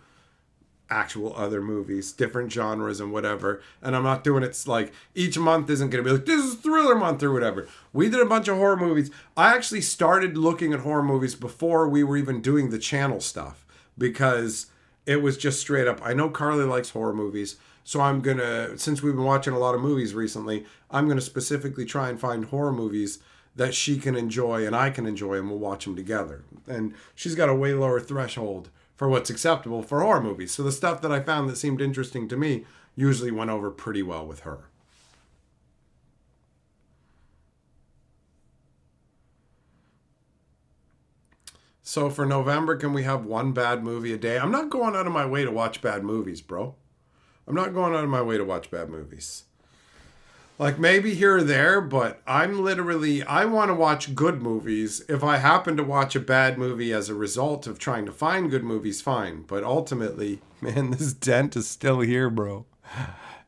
actual other movies, different genres and whatever. And I'm not doing it like each month isn't going to be like, this is thriller month or whatever. We did a bunch of horror movies. I actually started looking at horror movies before we were even doing the channel stuff because it was just straight up. I know Carly likes horror movies. So I'm going to, since we've been watching a lot of movies recently, I'm going to specifically try and find horror movies that she can enjoy and I can enjoy, and we'll watch them together. And she's got a way lower threshold for what's acceptable for horror movies. So the stuff that I found that seemed interesting to me usually went over pretty well with her. So for November, can we have one bad movie a day? I'm not going out of my way to watch bad movies, bro. I'm not going out of my way to watch bad movies. Like maybe here or there, but I want to watch good movies. If I happen to watch a bad movie as a result of trying to find good movies, fine. But ultimately, man, this dent is still here, bro.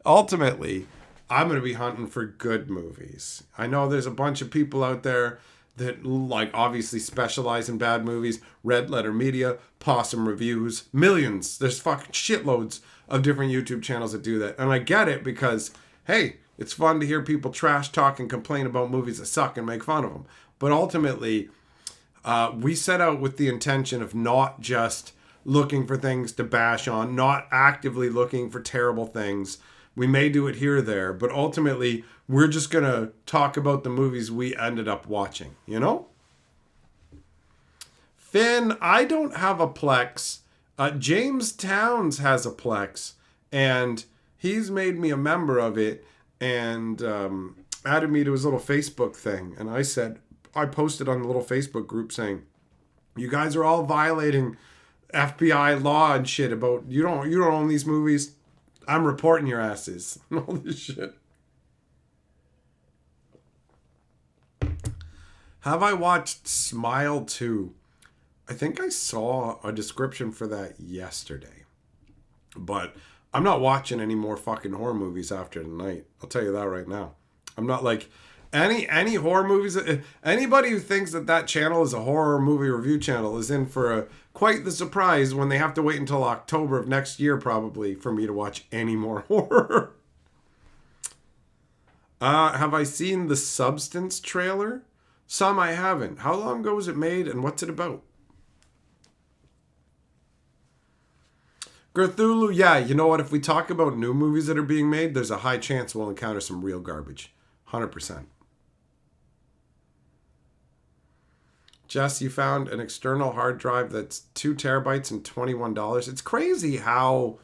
Ultimately, I'm going to be hunting for good movies. I know there's a bunch of people out there that like obviously specialize in bad movies. Red Letter Media, Possum Reviews, millions. There's fucking shitloads of different YouTube channels that do that. And I get it because, hey, it's fun to hear people trash talk and complain about movies that suck and make fun of them. But ultimately, we set out with the intention of not just looking for things to bash on, not actively looking for terrible things. We may do it here or there, but ultimately, we're just going to talk about the movies we ended up watching, you know? Finn, I don't have a Plex. James Towns has a Plex, and he's made me a member of it. And added me to his little Facebook thing, and I posted on the little Facebook group saying, "You guys are all violating FBI law and shit about you don't own these movies. I'm reporting your asses." And all this shit. Have I watched Smile 2? I think I saw a description for that yesterday. But I'm not watching any more fucking horror movies after tonight. I'll tell you that right now. I'm not like any horror movies. Anybody who thinks that channel is a horror movie review channel is in for quite the surprise when they have to wait until October of next year probably for me to watch any more horror. Have I seen the Substance trailer? Some I haven't. How long ago was it made and what's it about? Cthulhu, yeah, you know what? If we talk about new movies that are being made, there's a high chance we'll encounter some real garbage. 100%. Jess, you found an external hard drive that's 2 terabytes and $21. It's crazy how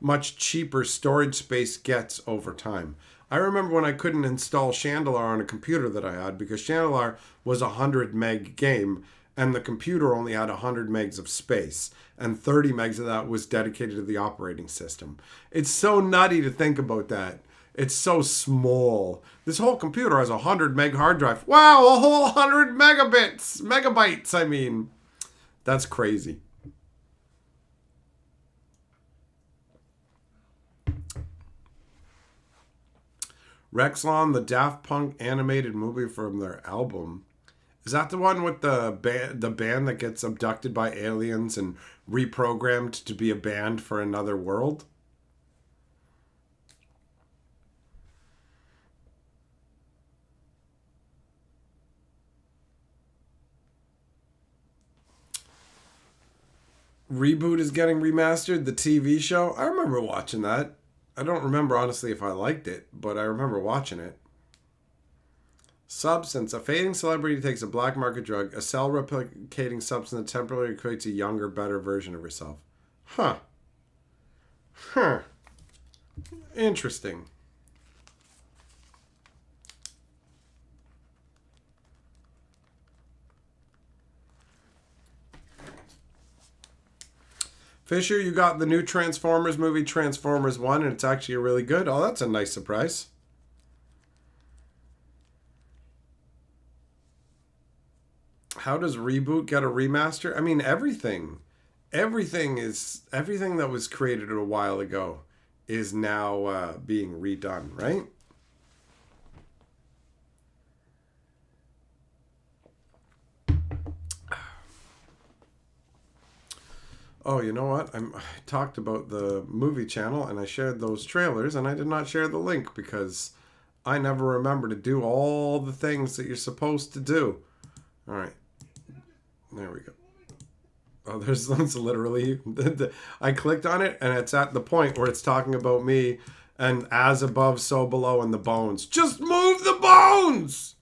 much cheaper storage space gets over time. I remember when I couldn't install Chandelar on a computer that I had because Chandelar was a 100 meg game and the computer only had 100 megs of space and 30 megs of that was dedicated to the operating system. It's so nutty to think about that. It's so small. This whole computer has a 100 meg hard drive. Wow, a whole 100 megabytes, I mean. That's crazy. Rexlon, the Daft Punk animated movie from their album. Is that the one with the band that gets abducted by aliens and reprogrammed to be a band for another world? Reboot is getting remastered, the TV show. I remember watching that. I don't remember, honestly, if I liked it, but I remember watching it. Substance. A fading celebrity takes a black market drug, a cell-replicating substance that temporarily creates a younger, better version of herself. Huh. Interesting. Fisher, you got the new Transformers movie, Transformers 1, and it's actually really good. Oh, that's a nice surprise. How does Reboot get a remaster? I mean, everything that was created a while ago is now being redone, right? Oh, you know what? I talked about the movie channel and I shared those trailers and I did not share the link because I never remember to do all the things that you're supposed to do. All right. There we go. Oh, there's literally... I clicked on it and it's at the point where it's talking about me and as above, so below in the bones. Just move the bones!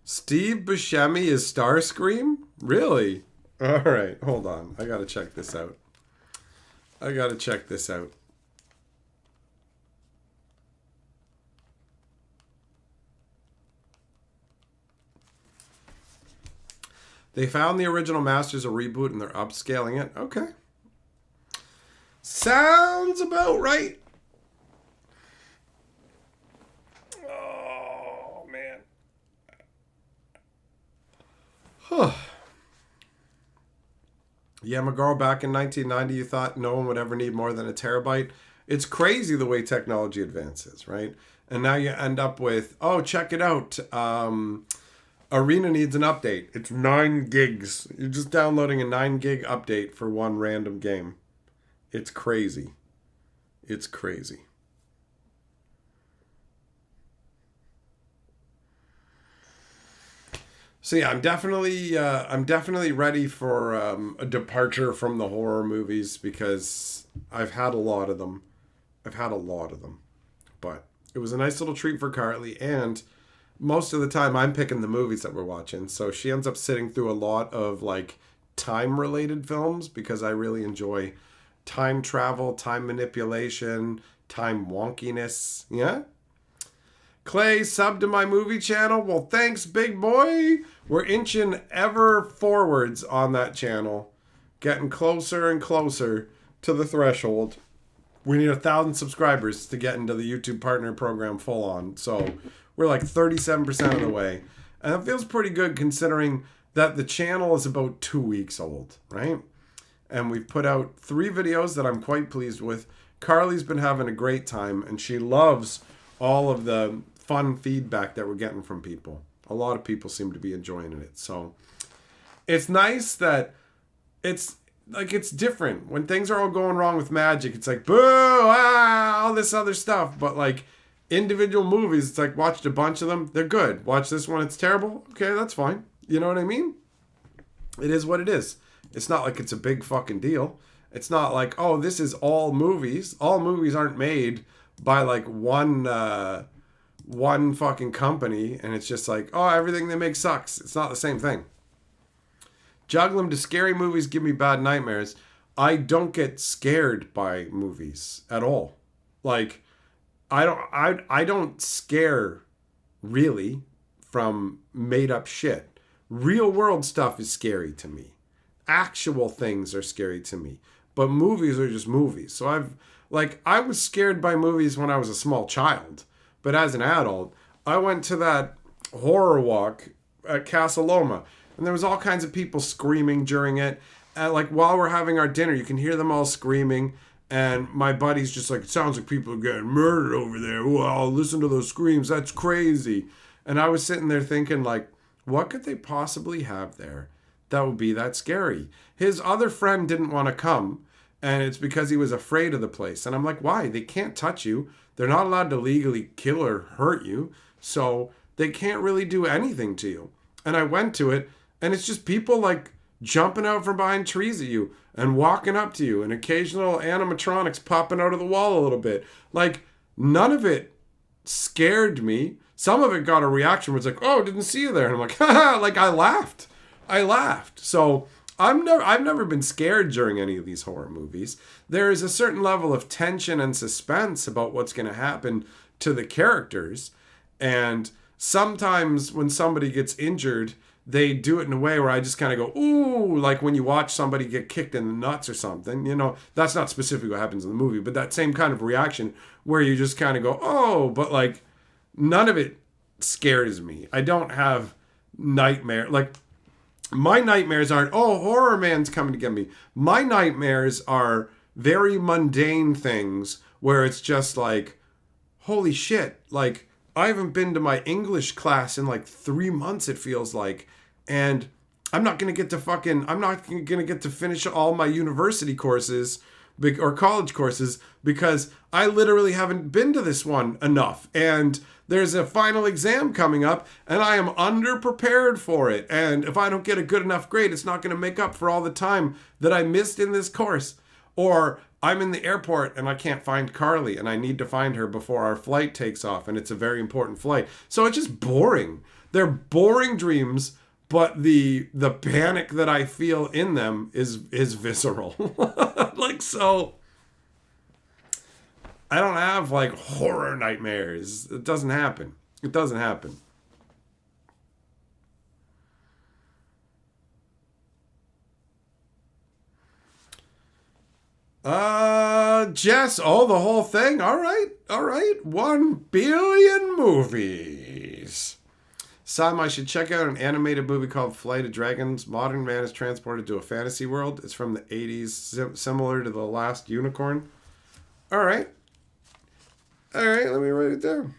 Steve Buscemi is Starscream? Really? All right, hold on. I gotta check this out. They found the original Masters of Reboot and they're upscaling it. Okay. Sounds about right. Oh, man. Huh. Yeah, McGraw, back in 1990, you thought no one would ever need more than a terabyte. It's crazy the way technology advances, right? And now you end up with, oh, check it out. Arena needs an update. It's 9 gigs. You're just downloading a 9 gig update for one random game. It's crazy. It's crazy. So yeah, I'm definitely ready for a departure from the horror movies because I've had a lot of them. But it was a nice little treat for Carly, and most of the time I'm picking the movies that we're watching. So she ends up sitting through a lot of like time-related films because I really enjoy time travel, time manipulation, time wonkiness. Yeah? Clay, sub to my movie channel. Well, thanks, big boy. We're inching ever forwards on that channel. Getting closer and closer to the threshold. We need 1,000 subscribers to get into the YouTube Partner Program full on. So we're like 37% of the way. And it feels pretty good considering that the channel is about 2 weeks old, right? And we've put out 3 videos that I'm quite pleased with. Carly's been having a great time, and she loves all of the fun feedback that we're getting from people. A lot of people seem to be enjoying it. So it's nice that it's different. When things are all going wrong with magic, it's like, boo, all this other stuff. But like individual movies, it's like watched a bunch of them. They're good. Watch this one, it's terrible. Okay, that's fine. You know what I mean? It is what it is. It's not like it's a big fucking deal. It's not like, oh, this is all movies. All movies aren't made by like one fucking company, and it's just like, oh, everything they make sucks. It's not the same thing. Juggling to scary movies give me bad nightmares. I don't get scared by movies at all. Like, I don't scare really from made up shit. Real world stuff is scary to me. Actual things are scary to me. But movies are just movies. So I was scared by movies when I was a small child. But as an adult, I went to that horror walk at Casa Loma. And there was all kinds of people screaming during it. And like while we're having our dinner, you can hear them all screaming. And my buddy's just like, it sounds like people are getting murdered over there. Wow, listen to those screams. That's crazy. And I was sitting there thinking like, what could they possibly have there that would be that scary? His other friend didn't want to come. And it's because he was afraid of the place. And I'm like, why? They can't touch you. They're not allowed to legally kill or hurt you. So they can't really do anything to you. And I went to it. And it's just people like jumping out from behind trees at you and walking up to you and occasional animatronics popping out of the wall a little bit. Like none of it scared me. Some of it got a reaction where it's like, oh, didn't see you there. And I'm like, haha, like I laughed. So I've never been scared during any of these horror movies. There is a certain level of tension and suspense about what's going to happen to the characters. And sometimes when somebody gets injured, they do it in a way where I just kind of go, ooh, like when you watch somebody get kicked in the nuts or something, you know, that's not specifically what happens in the movie, but that same kind of reaction where you just kind of go, oh, but like none of it scares me. I don't have nightmare. Like my nightmares aren't, oh, horror man's coming to get me. My nightmares are very mundane things where it's just like, holy shit, like I haven't been to my English class in like 3 months, it feels like. And I'm not going to get to finish all my university courses or college courses because I literally haven't been to this one enough. And there's a final exam coming up and I am underprepared for it. And if I don't get a good enough grade, it's not going to make up for all the time that I missed in this course. Or I'm in the airport and I can't find Carly and I need to find her before our flight takes off and it's a very important flight. So it's just boring. They're boring dreams, but the panic that I feel in them is visceral. Like, so I don't have like horror nightmares. It doesn't happen. Jess, oh, the whole thing. All right. 1 billion movies. Sam, I should check out an animated movie called Flight of Dragons. Modern man is transported to a fantasy world. It's from the 80s, similar to The Last Unicorn. All right, let me write it down.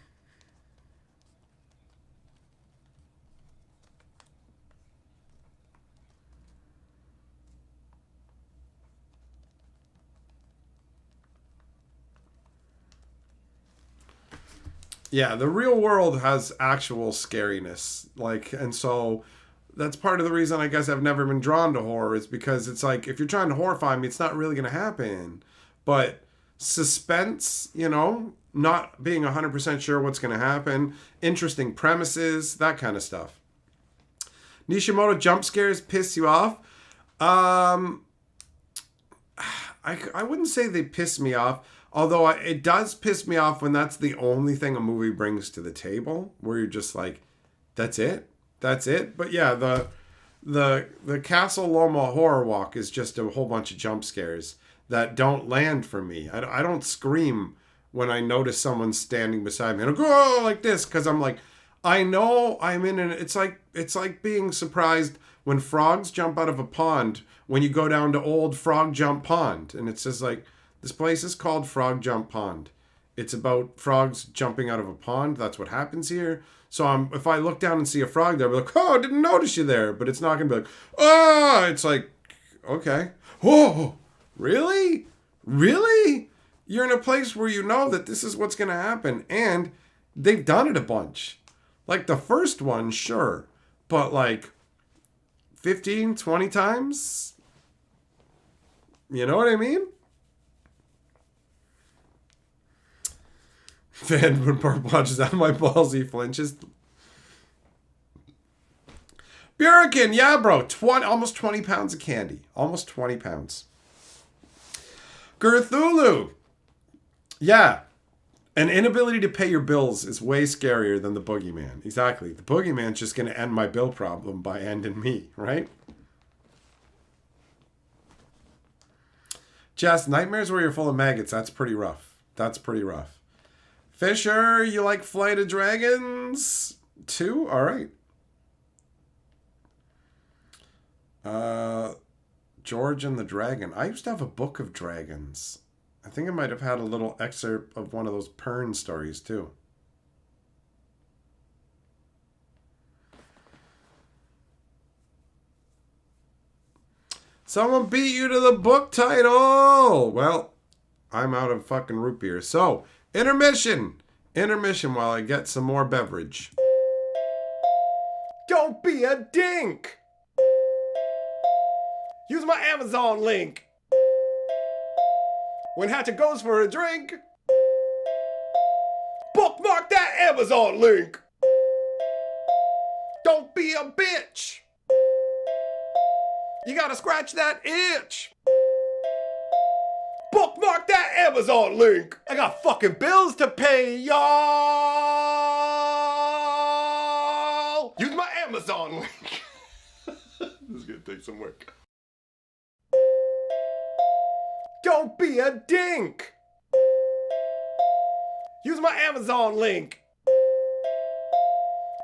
Yeah, the real world has actual scariness. Like, and so that's part of the reason I guess I've never been drawn to horror is because it's like, if you're trying to horrify me, it's not really going to happen. But suspense, you know, not being 100% sure what's going to happen, interesting premises, that kind of stuff. Nishimoto jump scares piss you off? I wouldn't say they piss me off, although it does piss me off when that's the only thing a movie brings to the table, where you're just like, that's it? That's it? But yeah, the Castle Loma Horror Walk is just a whole bunch of jump scares that don't land for me. I don't scream when I notice someone standing beside me. I don't go "Oh," like this, because I'm like, I know I'm in an... It's like being surprised when frogs jump out of a pond when you go down to Old Frog Jump Pond. And it says like, this place is called Frog Jump Pond. It's about frogs jumping out of a pond. That's what happens here. So if I look down and see a frog there, I'll be like, oh, I didn't notice you there. But it's not going to be like, oh, it's like, okay. Whoa, really? Really? You're in a place where you know that this is what's going to happen. And they've done it a bunch. Like the first one, sure. But like 15, 20 times? You know what I mean? Fan when Burp watches out my balls, he flinches. Burrican, yeah, bro. Almost 20 pounds of candy. Almost 20 pounds. Gerthulu. Yeah. An inability to pay your bills is way scarier than the boogeyman. Exactly. The boogeyman's just going to end my bill problem by ending me, right? Jess, nightmares where you're full of maggots. That's pretty rough. That's pretty rough. Fisher, you like Flight of Dragons? 2? All right. George and the Dragon. I used to have a book of dragons. I think I might have had a little excerpt of one of those Pern stories, too. Someone beat you to the book title! Well, I'm out of fucking root beer. So, intermission! Intermission while I get some more beverage. Don't be a dink! Use my Amazon link! When Hatchet goes for a drink, bookmark that Amazon link! Don't be a bitch! You gotta scratch that itch! Bookmark that Amazon link! I got fucking bills to pay, y'all! Use my Amazon link! This is gonna take some work. Don't be a dink! Use my Amazon link!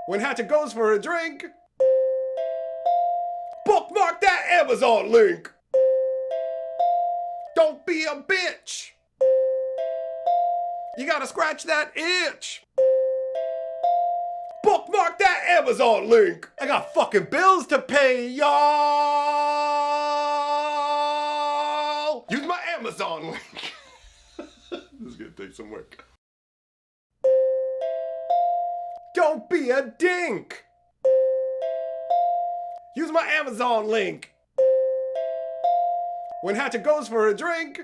When Hatchet goes for a drink, bookmark that Amazon link! Don't be a bitch! You gotta scratch that itch! Bookmark that Amazon link! I got fucking bills to pay, y'all! Use my Amazon link! This is gonna take some work. Don't be a dink! Use my Amazon link! When Hatchet goes for a drink,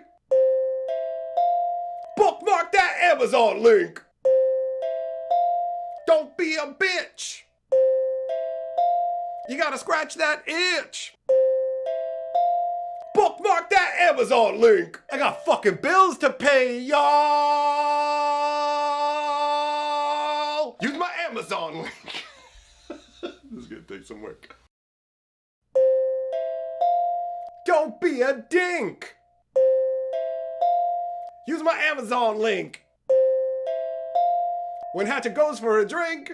bookmark that Amazon link! Don't be a bitch! You gotta scratch that itch! Bookmark that Amazon link! I got fucking bills to pay, y'all! Use my Amazon link! This is gonna take some work. Don't be a dink! Use my Amazon link! When Hatchet goes for a drink,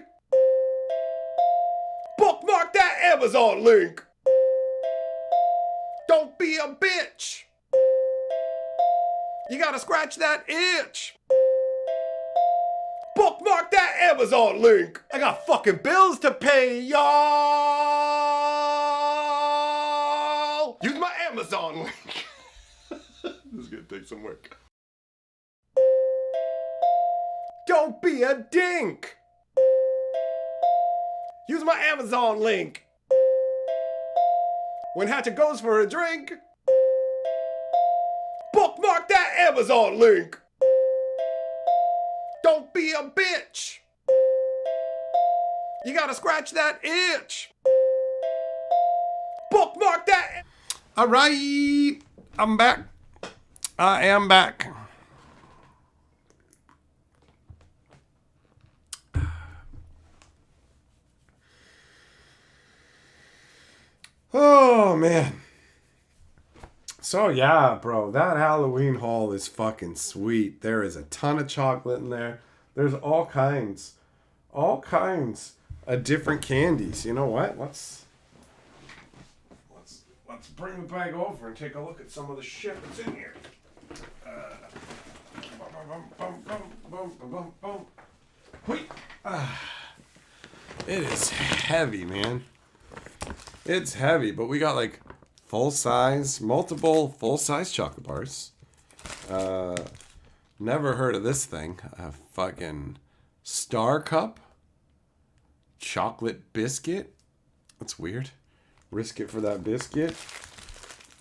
bookmark that Amazon link! Don't be a bitch! You gotta scratch that itch! Bookmark that Amazon link! I got fucking bills to pay, y'all! Use my Amazon link! This is gonna take some work. Don't be a dink! Use my Amazon link! When Hatchet goes for a drink, bookmark that Amazon link! Don't be a bitch! You gotta scratch that itch! Bookmark that... Alright, I'm back. I am back. Oh, man. So, yeah, bro, that Halloween haul is fucking sweet. There is a ton of chocolate in there. There's all kinds of different candies. You know what? Let's bring the bag over and take a look at some of the shit that's in here. It is heavy, man. It's heavy, but we got like multiple full-size chocolate bars. Never heard of this thing. A fucking Star Cup chocolate biscuit. That's weird. Risk it for that biscuit.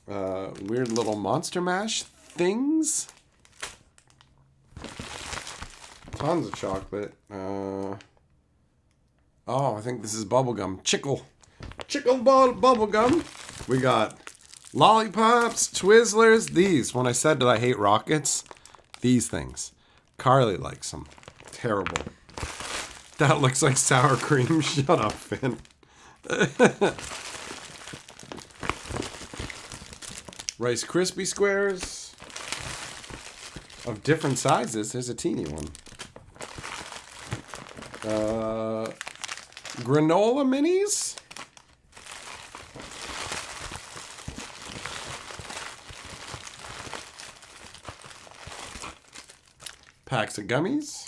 Weird little Monster Mash things. Tons of chocolate. I think this is bubblegum. Chickle bubblegum. We got lollipops, Twizzlers. These, when I said that I hate rockets, these things. Carly likes them. Terrible. That looks like sour cream. Shut up, Finn. Rice Krispie squares of different sizes. There's a teeny one. Granola minis. Packs of gummies.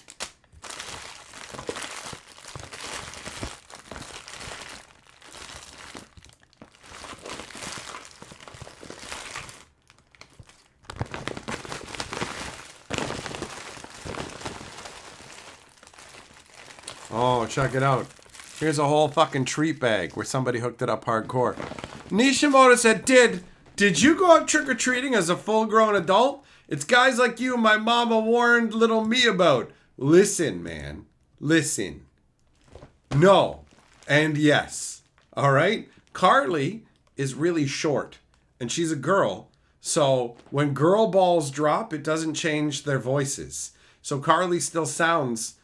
Oh, check it out. Here's a whole fucking treat bag where somebody hooked it up hardcore. Nishimoto said, Did you go out trick-or-treating as a full-grown adult? It's guys like you my mama warned little me about. Listen, man. Listen. No. And yes. All right? Carly is really short. And she's a girl. So when girl balls drop, it doesn't change their voices. So Carly still sounds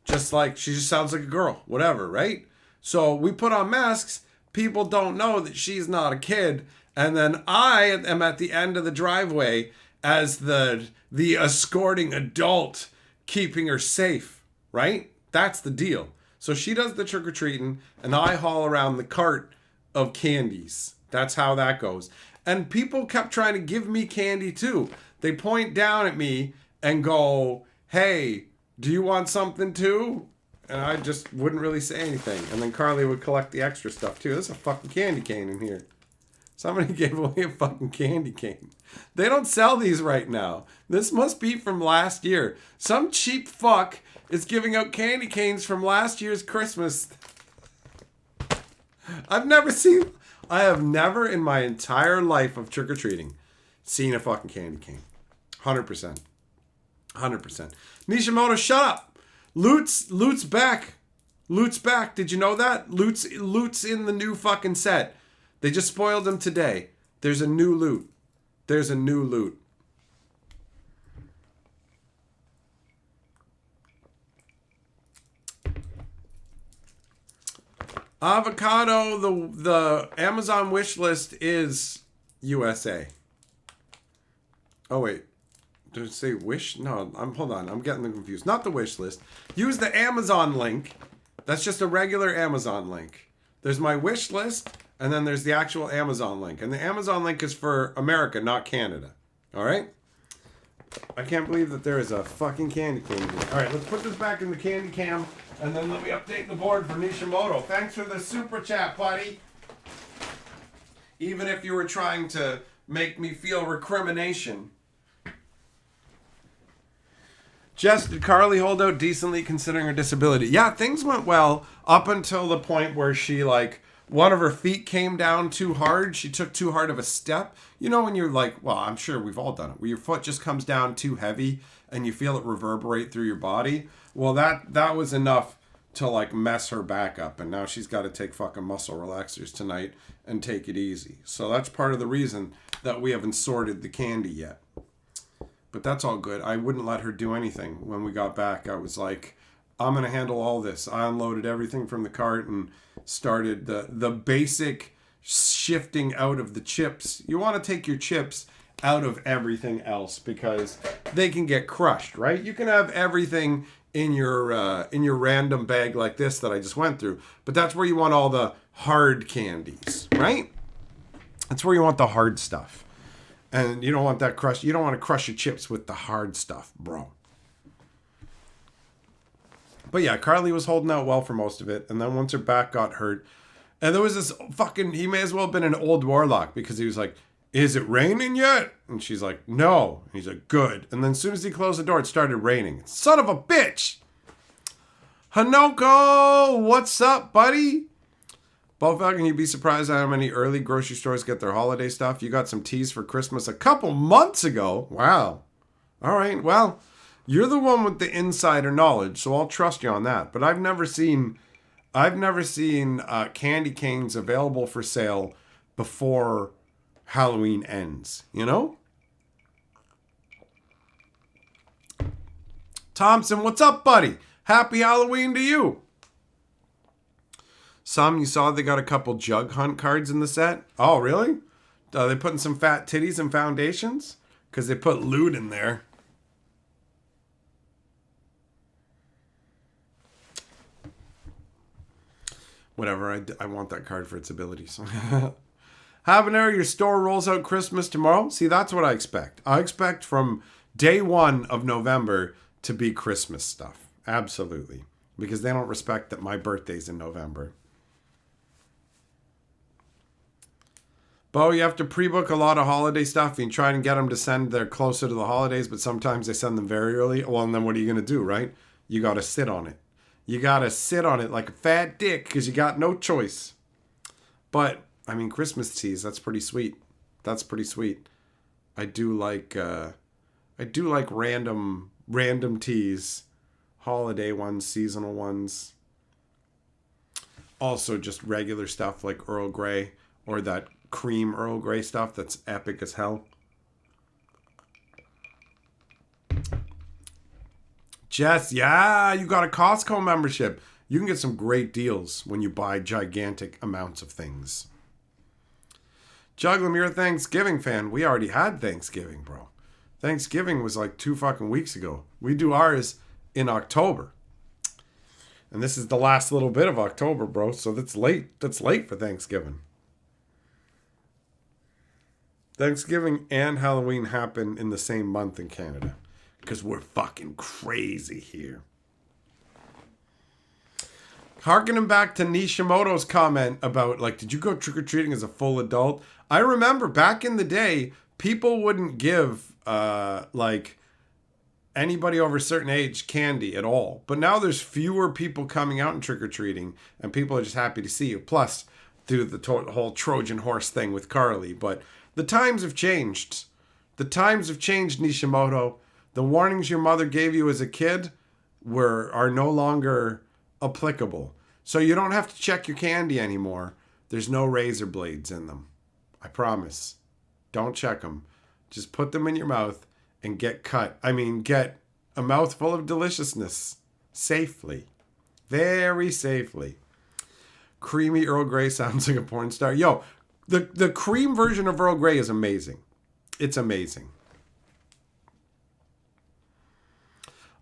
she just sounds like a girl. Whatever, right? So we put on masks. People don't know that she's not a kid. And then I am at the end of the driveway as the escorting adult, keeping her safe, right? That's the deal. So she does the trick-or-treating, and I haul around the cart of candies. That's how that goes. And people kept trying to give me candy too. They point down at me and go, hey, do you want something too? And I just wouldn't really say anything. And then Carly would collect the extra stuff too. There's a fucking candy cane in here. Somebody gave away a fucking candy cane. They don't sell these right now. This must be from last year. Some cheap fuck is giving out candy canes from last year's Christmas. I have never in my entire life of trick-or-treating seen a fucking candy cane. 100%. 100%. Nishimoto, shut up. Loot's back. Loot's back. Did you know that? Loot's in the new fucking set. They just spoiled him today. There's a new loot. Avocado, the Amazon wish list is USA. Oh, wait. Did it say wish? No, hold on. I'm getting them confused. Not the wish list. Use the Amazon link. That's just a regular Amazon link. There's my wish list. And then there's the actual Amazon link. And the Amazon link is for America, not Canada. All right? I can't believe that there is a fucking candy cane here. All right, let's put this back in the candy cam. And then let me update the board for Nishimoto. Thanks for the super chat, buddy. Even if you were trying to make me feel recrimination. Jess, did Carly hold out decently considering her disability? Yeah, things went well up until the point where she, one of her feet came down too hard. She took too hard of a step. You know when you're I'm sure we've all done it, where your foot just comes down too heavy and you feel it reverberate through your body? Well, that was enough to, mess her back up. And now she's got to take fucking muscle relaxers tonight and take it easy. So that's part of the reason that we haven't sorted the candy yet. But that's all good. I wouldn't let her do anything when we got back. I was like, I'm going to handle all this. I unloaded everything from the cart and started the basic shifting out of the chips. You want to take your chips out of everything else because they can get crushed, right? You can have everything in your random bag like this that I just went through, but that's where you want all the hard candies, right? That's where you want the hard stuff. And you don't want that crush. You don't want to crush your chips with the hard stuff, bro. But yeah, Carly was holding out well for most of it. And then once her back got hurt, and there was this fucking, he may as well have been an old warlock because he was like, is it raining yet? And she's like, no. And he's like, good. And then as soon as he closed the door, it started raining. Son of a bitch. Hanoko, what's up, buddy? Bullfalcon, you'd be surprised at how many early grocery stores get their holiday stuff. You got some teas for Christmas a couple months ago. Wow. All right. Well, you're the one with the insider knowledge, so I'll trust you on that. But I've never seen candy canes available for sale before Halloween ends. You know? Thompson, what's up, buddy? Happy Halloween to you. You saw they got a couple Jug Hunt cards in the set. Oh, really? Are they putting some fat titties and foundations? Because they put loot in there. Whatever, I want that card for its abilities. Habanero, your store rolls out Christmas tomorrow? See, that's what I expect. I expect from day 1 of November to be Christmas stuff. Absolutely. Because they don't respect that my birthday's in November. Bo, you have to pre-book a lot of holiday stuff and try and get them to send there closer to the holidays, but sometimes they send them very early. Well, and then what are you going to do, right? You got to sit on it. You got to sit on it like a fat dick because you got no choice. But, I mean, Christmas teas, that's pretty sweet. That's pretty sweet. I do like random teas. Holiday ones, seasonal ones. Also just regular stuff like Earl Grey or that cream Earl Grey stuff that's epic as hell. Jess, yeah, you got a Costco membership. You can get some great deals when you buy gigantic amounts of things. Jugglim, you're a Thanksgiving fan. We already had Thanksgiving, bro. Thanksgiving was like 2 fucking weeks ago. We do ours in October. And this is the last little bit of October, bro. So that's late. That's late for Thanksgiving. Thanksgiving and Halloween happen in the same month in Canada. Because we're fucking crazy here. Harkening back to Nishimoto's comment about, like, did you go trick-or-treating as a full adult? I remember back in the day, people wouldn't give, anybody over a certain age candy at all. But now there's fewer people coming out and trick-or-treating, and people are just happy to see you. Plus, through the whole Trojan horse thing with Carly. But the times have changed. The times have changed, Nishimoto. The warnings your mother gave you as a kid are no longer applicable. So you don't have to check your candy anymore. There's no razor blades in them. I promise. Don't check them. Just put them in your mouth and get a mouthful of deliciousness safely. Very safely. Creamy Earl Grey sounds like a porn star. Yo, the cream version of Earl Grey is amazing. It's amazing.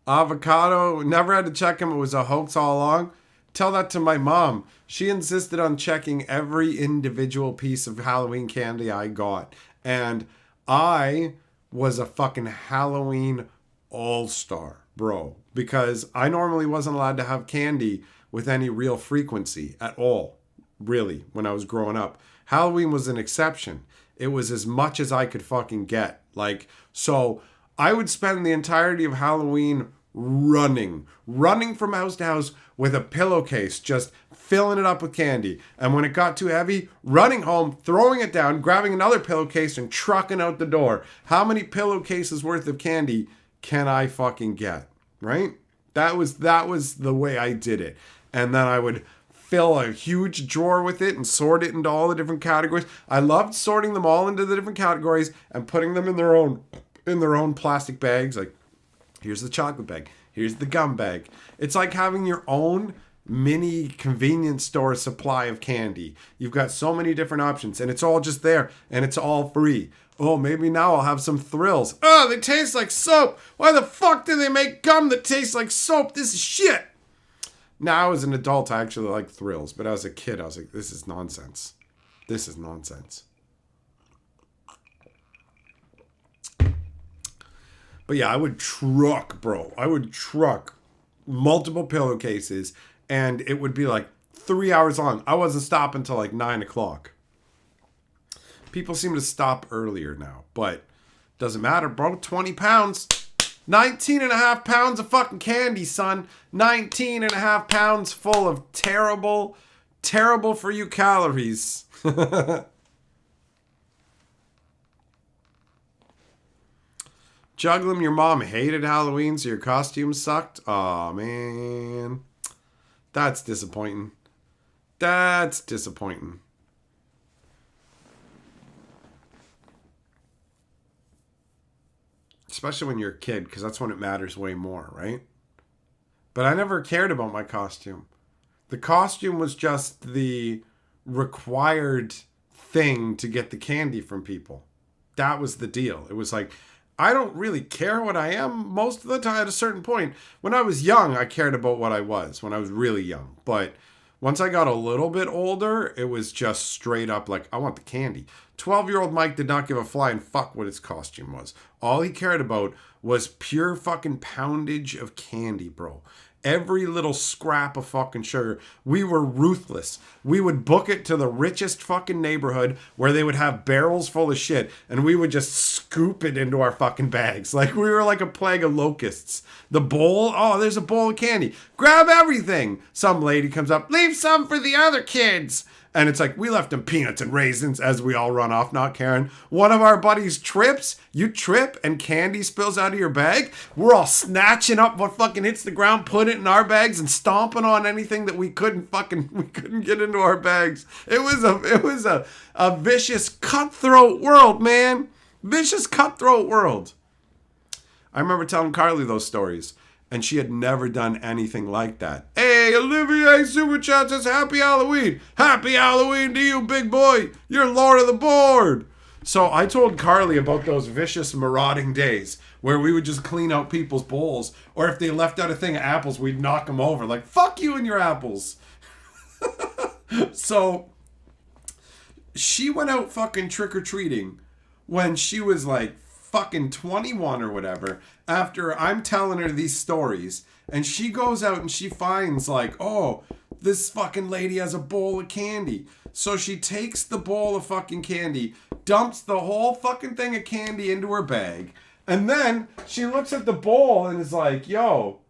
Avocado, never had to check him. It was a hoax all along. Tell that to my mom. She insisted on checking every individual piece of Halloween candy I got. And I was a fucking Halloween all-star, bro. Because I normally wasn't allowed to have candy with any real frequency at all, really, when I was growing up. Halloween was an exception. It was as much as I could fucking get. So I would spend the entirety of Halloween running from house to house with a pillowcase, just filling it up with candy. And when it got too heavy, running home, throwing it down, grabbing another pillowcase and trucking out the door. How many pillowcases worth of candy can I fucking get? Right? That was the way I did it. And then I would fill a huge drawer with it and sort it into all the different categories. I loved sorting them all into the different categories and putting them in their own in their own plastic bags. Like, here's the chocolate bag. Here's the gum bag. It's like having your own mini convenience store supply of candy. You've got so many different options, and it's all just there, and it's all free. Oh, maybe now I'll have some thrills. Oh, they taste like soap. Why the fuck do they make gum that tastes like soap? This is shit. Now, as an adult, I actually like thrills. But as a kid, I was like, this is nonsense. This is nonsense. But yeah, I would truck, bro. I would truck multiple pillowcases, and it would be like 3 hours long. I wasn't stopping until like 9 o'clock. People seem to stop earlier now, but doesn't matter, bro. 20 pounds. 19 and a half pounds of fucking candy, son. 19 and a half pounds full of terrible, terrible for you calories. Juggling, your mom hated Halloween, so your costume sucked? Aw, man. That's disappointing. That's disappointing. Especially when you're a kid, because that's when it matters way more, right? But I never cared about my costume. The costume was just the required thing to get the candy from people. That was the deal. It was like, I don't really care what I am most of the time at a certain point. When I was young, I cared about what I was, when I was really young. But once I got a little bit older, it was just straight up like, I want the candy. 12-year-old Mike did not give a flying fuck what his costume was. All he cared about was pure fucking poundage of candy, bro. Every little scrap of fucking sugar. We were ruthless. We would book it to the richest fucking neighborhood where they would have barrels full of shit, and we would just scoop it into our fucking bags. Like we were like a plague of locusts. The bowl, oh, there's a bowl of candy. Grab everything. Some lady comes up, leave some for the other kids. And it's like, we left them peanuts and raisins as we all run off, not caring. One of our buddies trips, you trip, and candy spills out of your bag. We're all snatching up what fucking hits the ground, put it in our bags, and stomping on anything that we couldn't get into our bags. It was a vicious, cutthroat world, man. Vicious, cutthroat world. I remember telling Carly those stories, and she had never done anything like that. Hey, Olivier Super Chat says, Happy Halloween. Happy Halloween to you, big boy. You're Lord of the Board. So I told Carly about those vicious, marauding days where we would just clean out people's bowls. Or if they left out a thing of apples, we'd knock them over. Like, fuck you and your apples. So she went out fucking trick-or-treating when she was like fucking 21 or whatever, after I'm telling her these stories, and she goes out and she finds like, oh, this fucking lady has a bowl of candy. So she takes the bowl of fucking candy, dumps the whole fucking thing of candy into her bag, and then she looks at the bowl and is like, yo,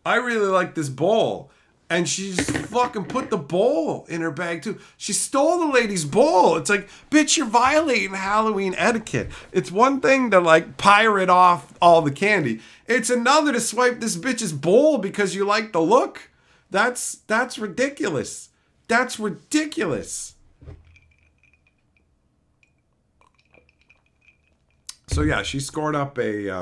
I really like this bowl. And she just fucking put the bowl in her bag too. She stole the lady's bowl. It's like, bitch, you're violating Halloween etiquette. It's one thing to like pirate off all the candy. It's another to swipe this bitch's bowl because you like the look. That's ridiculous. That's ridiculous. So yeah, she scored up a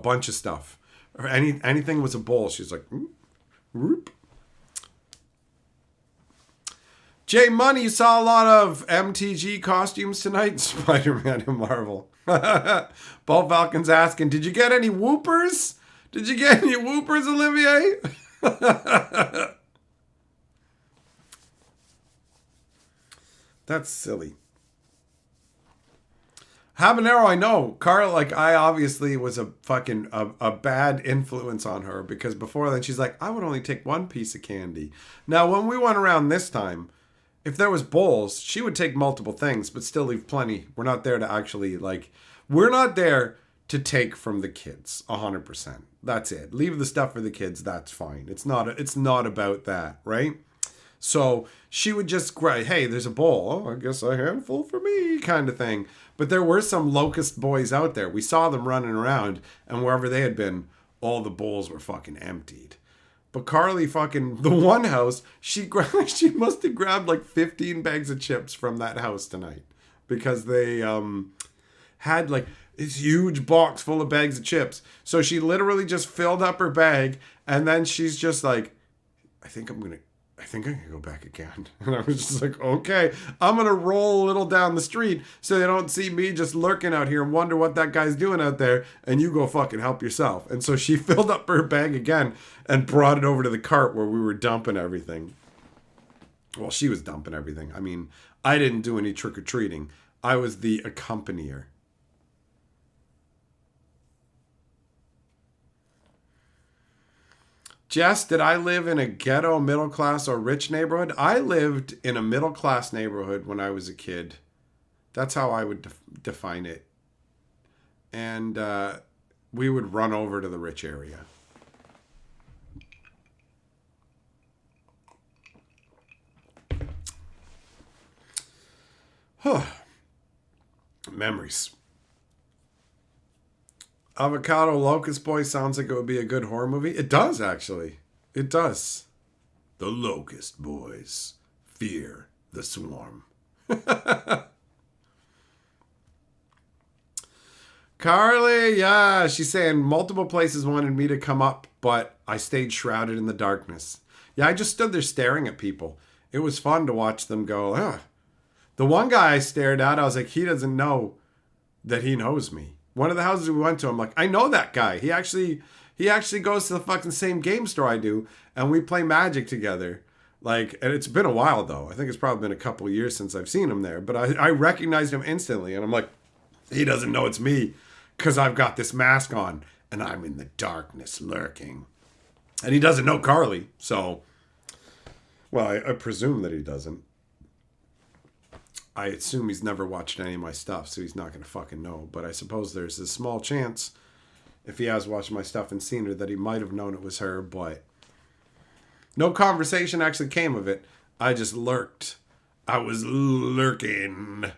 bunch of stuff. Or anything was a bowl. She's like, whoop. Jay Money, you saw a lot of MTG costumes tonight. Spider-Man and Marvel. Ball Falcon's asking, did you get any whoopers? Did you get any whoopers, Olivier? That's silly. Habanero, I know. Carl, like, I obviously was a fucking a bad influence on her because before then she's like, I would only take one piece of candy. Now, when we went around this time, if there was bowls, she would take multiple things, but still leave plenty. We're not there to actually, like, we're not there to take from the kids 100%. That's it. Leave the stuff for the kids. That's fine. It's not about that, right? So she would just grab, hey, there's a bowl. Oh, I guess a handful for me kind of thing. But there were some locust boys out there. We saw them running around, and wherever they had been, all the bowls were fucking emptied. But Carly fucking, the one house, she must have grabbed like 15 bags of chips from that house tonight. Because they had like, this huge box full of bags of chips. So she literally just filled up her bag, and then she's just like, I think I'm gonna go back again. And I was just like, okay, I'm gonna roll a little down the street so they don't see me just lurking out here and wonder what that guy's doing out there, and you go fucking help yourself. And so she filled up her bag again and brought it over to the cart where we were dumping everything. Well, she was dumping everything. I mean, I didn't do any trick-or-treating. I was the accompanier. Jess, did I live in a ghetto, middle class, or rich neighborhood? I lived in a middle class neighborhood when I was a kid. That's how I would define it. And we would run over to the rich area. Memories. Avocado Locust Boy sounds like it would be a good horror movie. It does, actually. It does. The Locust Boys fear the swarm. Carly, yeah, she's saying multiple places wanted me to come up, but I stayed shrouded in the darkness. Yeah, I just stood there staring at people. It was fun to watch them go, ugh. The one guy I stared at, I was like, he doesn't know that he knows me. One of the houses we went to, I'm like, I know that guy. He actually goes to the fucking same game store I do, and we play Magic together. Like, and it's been a while though. I think it's probably been a couple of years since I've seen him there, but I recognized him instantly, and I'm like, he doesn't know it's me because I've got this mask on and I'm in the darkness lurking. And he doesn't know Carly, so, well, I presume that he doesn't. I assume he's never watched any of my stuff, so he's not going to fucking know. But I suppose there's a small chance, if he has watched my stuff and seen her, that he might have known it was her, but no conversation actually came of it. I just lurked. I was lurking.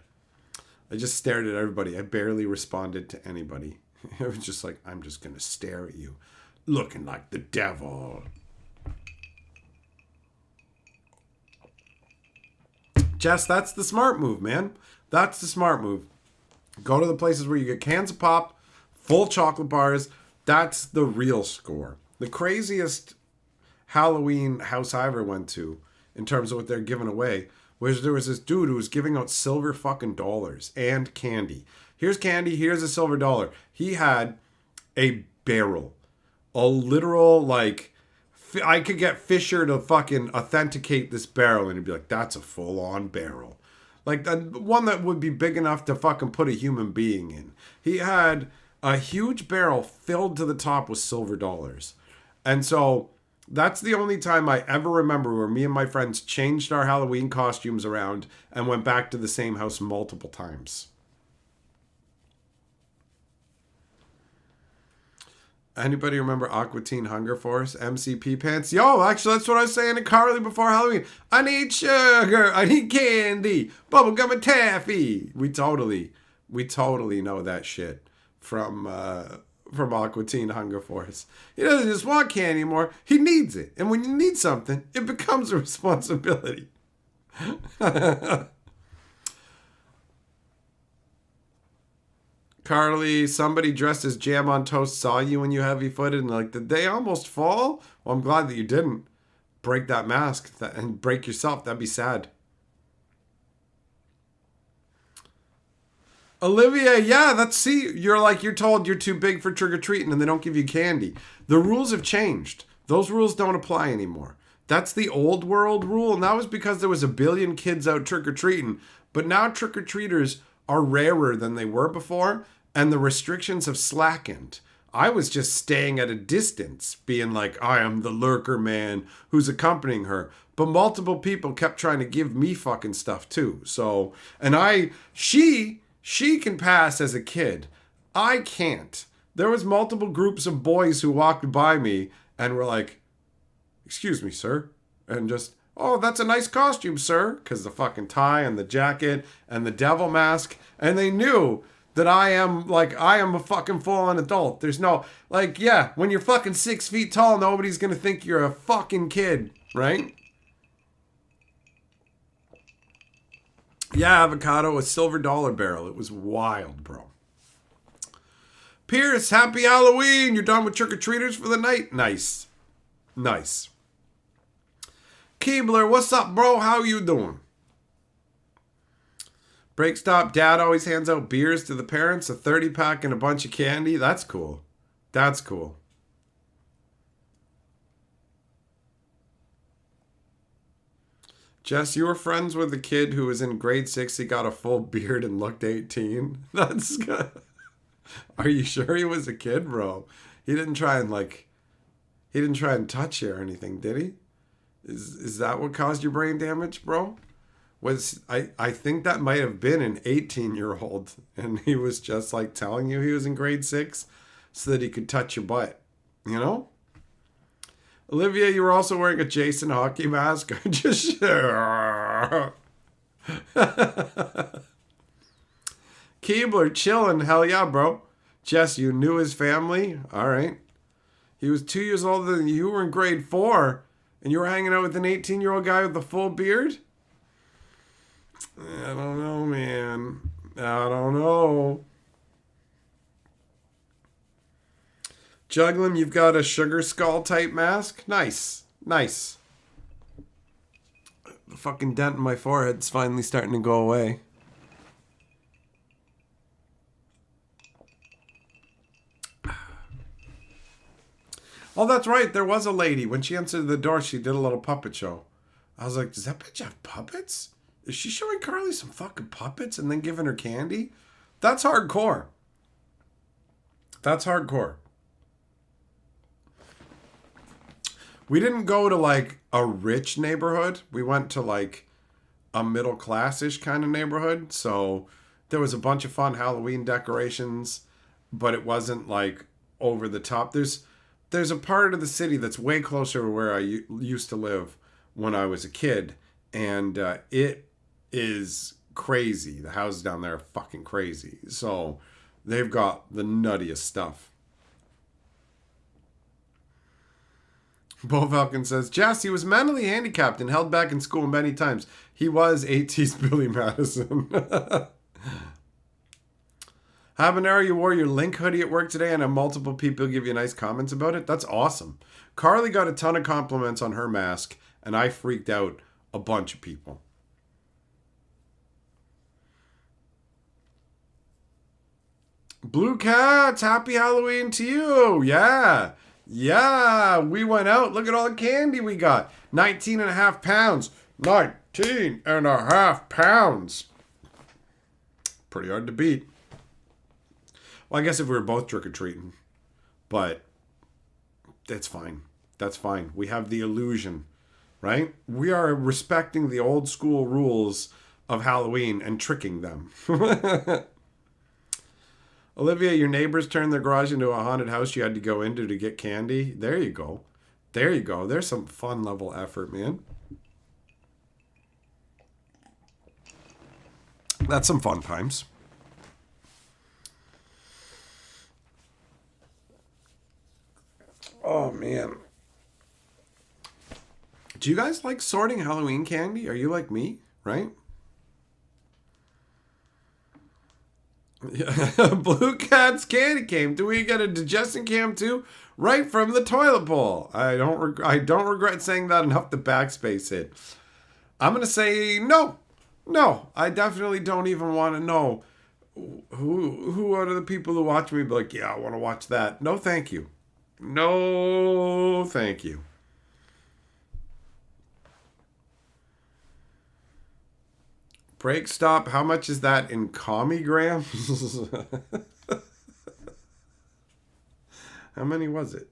I just stared at everybody. I barely responded to anybody. It was just like, I'm just going to stare at you, looking like the devil. Jess, that's the smart move, man. That's the smart move. Go to the places where you get cans of pop, full chocolate bars. That's the real score. The craziest Halloween house I ever went to, in terms of what they're giving away, was there was this dude who was giving out silver fucking dollars and candy. Here's candy, here's a silver dollar. He had a barrel. A literal, like, I could get Fisher to fucking authenticate this barrel, and he'd be like, that's a full-on barrel. Like, one that would be big enough to fucking put a human being in. He had a huge barrel filled to the top with silver dollars. And so that's the only time I ever remember where me and my friends changed our Halloween costumes around and went back to the same house multiple times. Anybody remember Aqua Teen Hunger Force? MCP pants? Yo, actually, that's what I was saying to Carly before Halloween. I need sugar. I need candy. Bubblegum and taffy. We totally know that shit from Aqua Teen Hunger Force. He doesn't just want candy anymore. He needs it. And when you need something, it becomes a responsibility. Carly, somebody dressed as Jam on Toast saw you when you heavy-footed and like, did they almost fall? Well, I'm glad that you didn't break that mask and break yourself. That'd be sad. Olivia, yeah, you're told you're too big for trick-or-treating and they don't give you candy. The rules have changed. Those rules don't apply anymore. That's the old world rule, and that was because there was a billion kids out trick-or-treating. But now trick-or-treaters are rarer than they were before, and the restrictions have slackened. I was just staying at a distance, being like, I am the lurker man who's accompanying her. But multiple people kept trying to give me fucking stuff too. So, and she can pass as a kid. I can't. There was multiple groups of boys who walked by me and were like, excuse me, sir. And just, oh, that's a nice costume, sir. Because the fucking tie and the jacket and the devil mask. And they knew that I am a fucking full-on adult. There's no, like, yeah, when you're fucking 6 feet tall, nobody's going to think you're a fucking kid, right? Yeah, avocado, a silver dollar barrel. It was wild, bro. Pierce, happy Halloween. You're done with trick-or-treaters for the night? Nice. Nice. Keebler, what's up, bro? How you doing? Break stop. Dad always hands out beers to the parents, a 30-pack and a bunch of candy. That's cool. That's cool. Jess, you were friends with a kid who was in grade 6. He got a full beard and looked 18. That's good. Are you sure he was a kid, bro? He didn't try and touch you or anything, did he? Is that what caused your brain damage, bro? I think that might have been an 18-year-old, and he was just like telling you he was in grade 6 so that he could touch your butt. You know? Olivia, you were also wearing a Jason hockey mask. Just Keebler, chilling. Hell yeah, bro. Jess, you knew his family? All right. He was 2 years older than you. You were in grade 4, and you were hanging out with an 18-year-old guy with a full beard? I don't know, man. I don't know. Juggling, you've got a sugar skull type mask? Nice. Nice. The fucking dent in my forehead's finally starting to go away. Oh, that's right. There was a lady. When she answered the door, she did a little puppet show. I was like, does that bitch have puppets? Is she showing Carly some fucking puppets and then giving her candy? That's hardcore. That's hardcore. We didn't go to like a rich neighborhood. We went to like a middle class-ish kind of neighborhood. So there was a bunch of fun Halloween decorations, but it wasn't like over the top. There's a part of the city that's way closer to where I used to live when I was a kid. And it is crazy. The houses down there are fucking crazy. So they've got the nuttiest stuff. Bo Falcon says, Jess, he was mentally handicapped and held back in school many times. He was AT's Billy Madison. Habanero, you wore your Link hoodie at work today and had multiple people give you nice comments about it. That's awesome. Carly got a ton of compliments on her mask, and I freaked out a bunch of people. Blue Cats, happy Halloween to you. Yeah. Yeah, we went out. Look at all the candy we got. 19.5 pounds. 19.5 pounds. Pretty hard to beat. Well, I guess if we were both trick-or-treating. But that's fine. That's fine. We have the illusion, right? We are respecting the old school rules of Halloween and tricking them. Olivia, your neighbors turned their garage into a haunted house you had to go into to get candy. There you go. There you go. There's some fun level effort, man. That's some fun times. Oh, man. Do you guys like sorting Halloween candy? Are you like me, right? Blue Cat's candy came. Do we get a digestion cam too? Right from the toilet bowl. I don't regret saying that enough to backspace it. I'm gonna say no. No, I definitely don't even want to know who are the people who watch me be like, yeah, I want to watch that. No, thank you. No, thank you. Break stop. How much is that in commie grams? How many was it?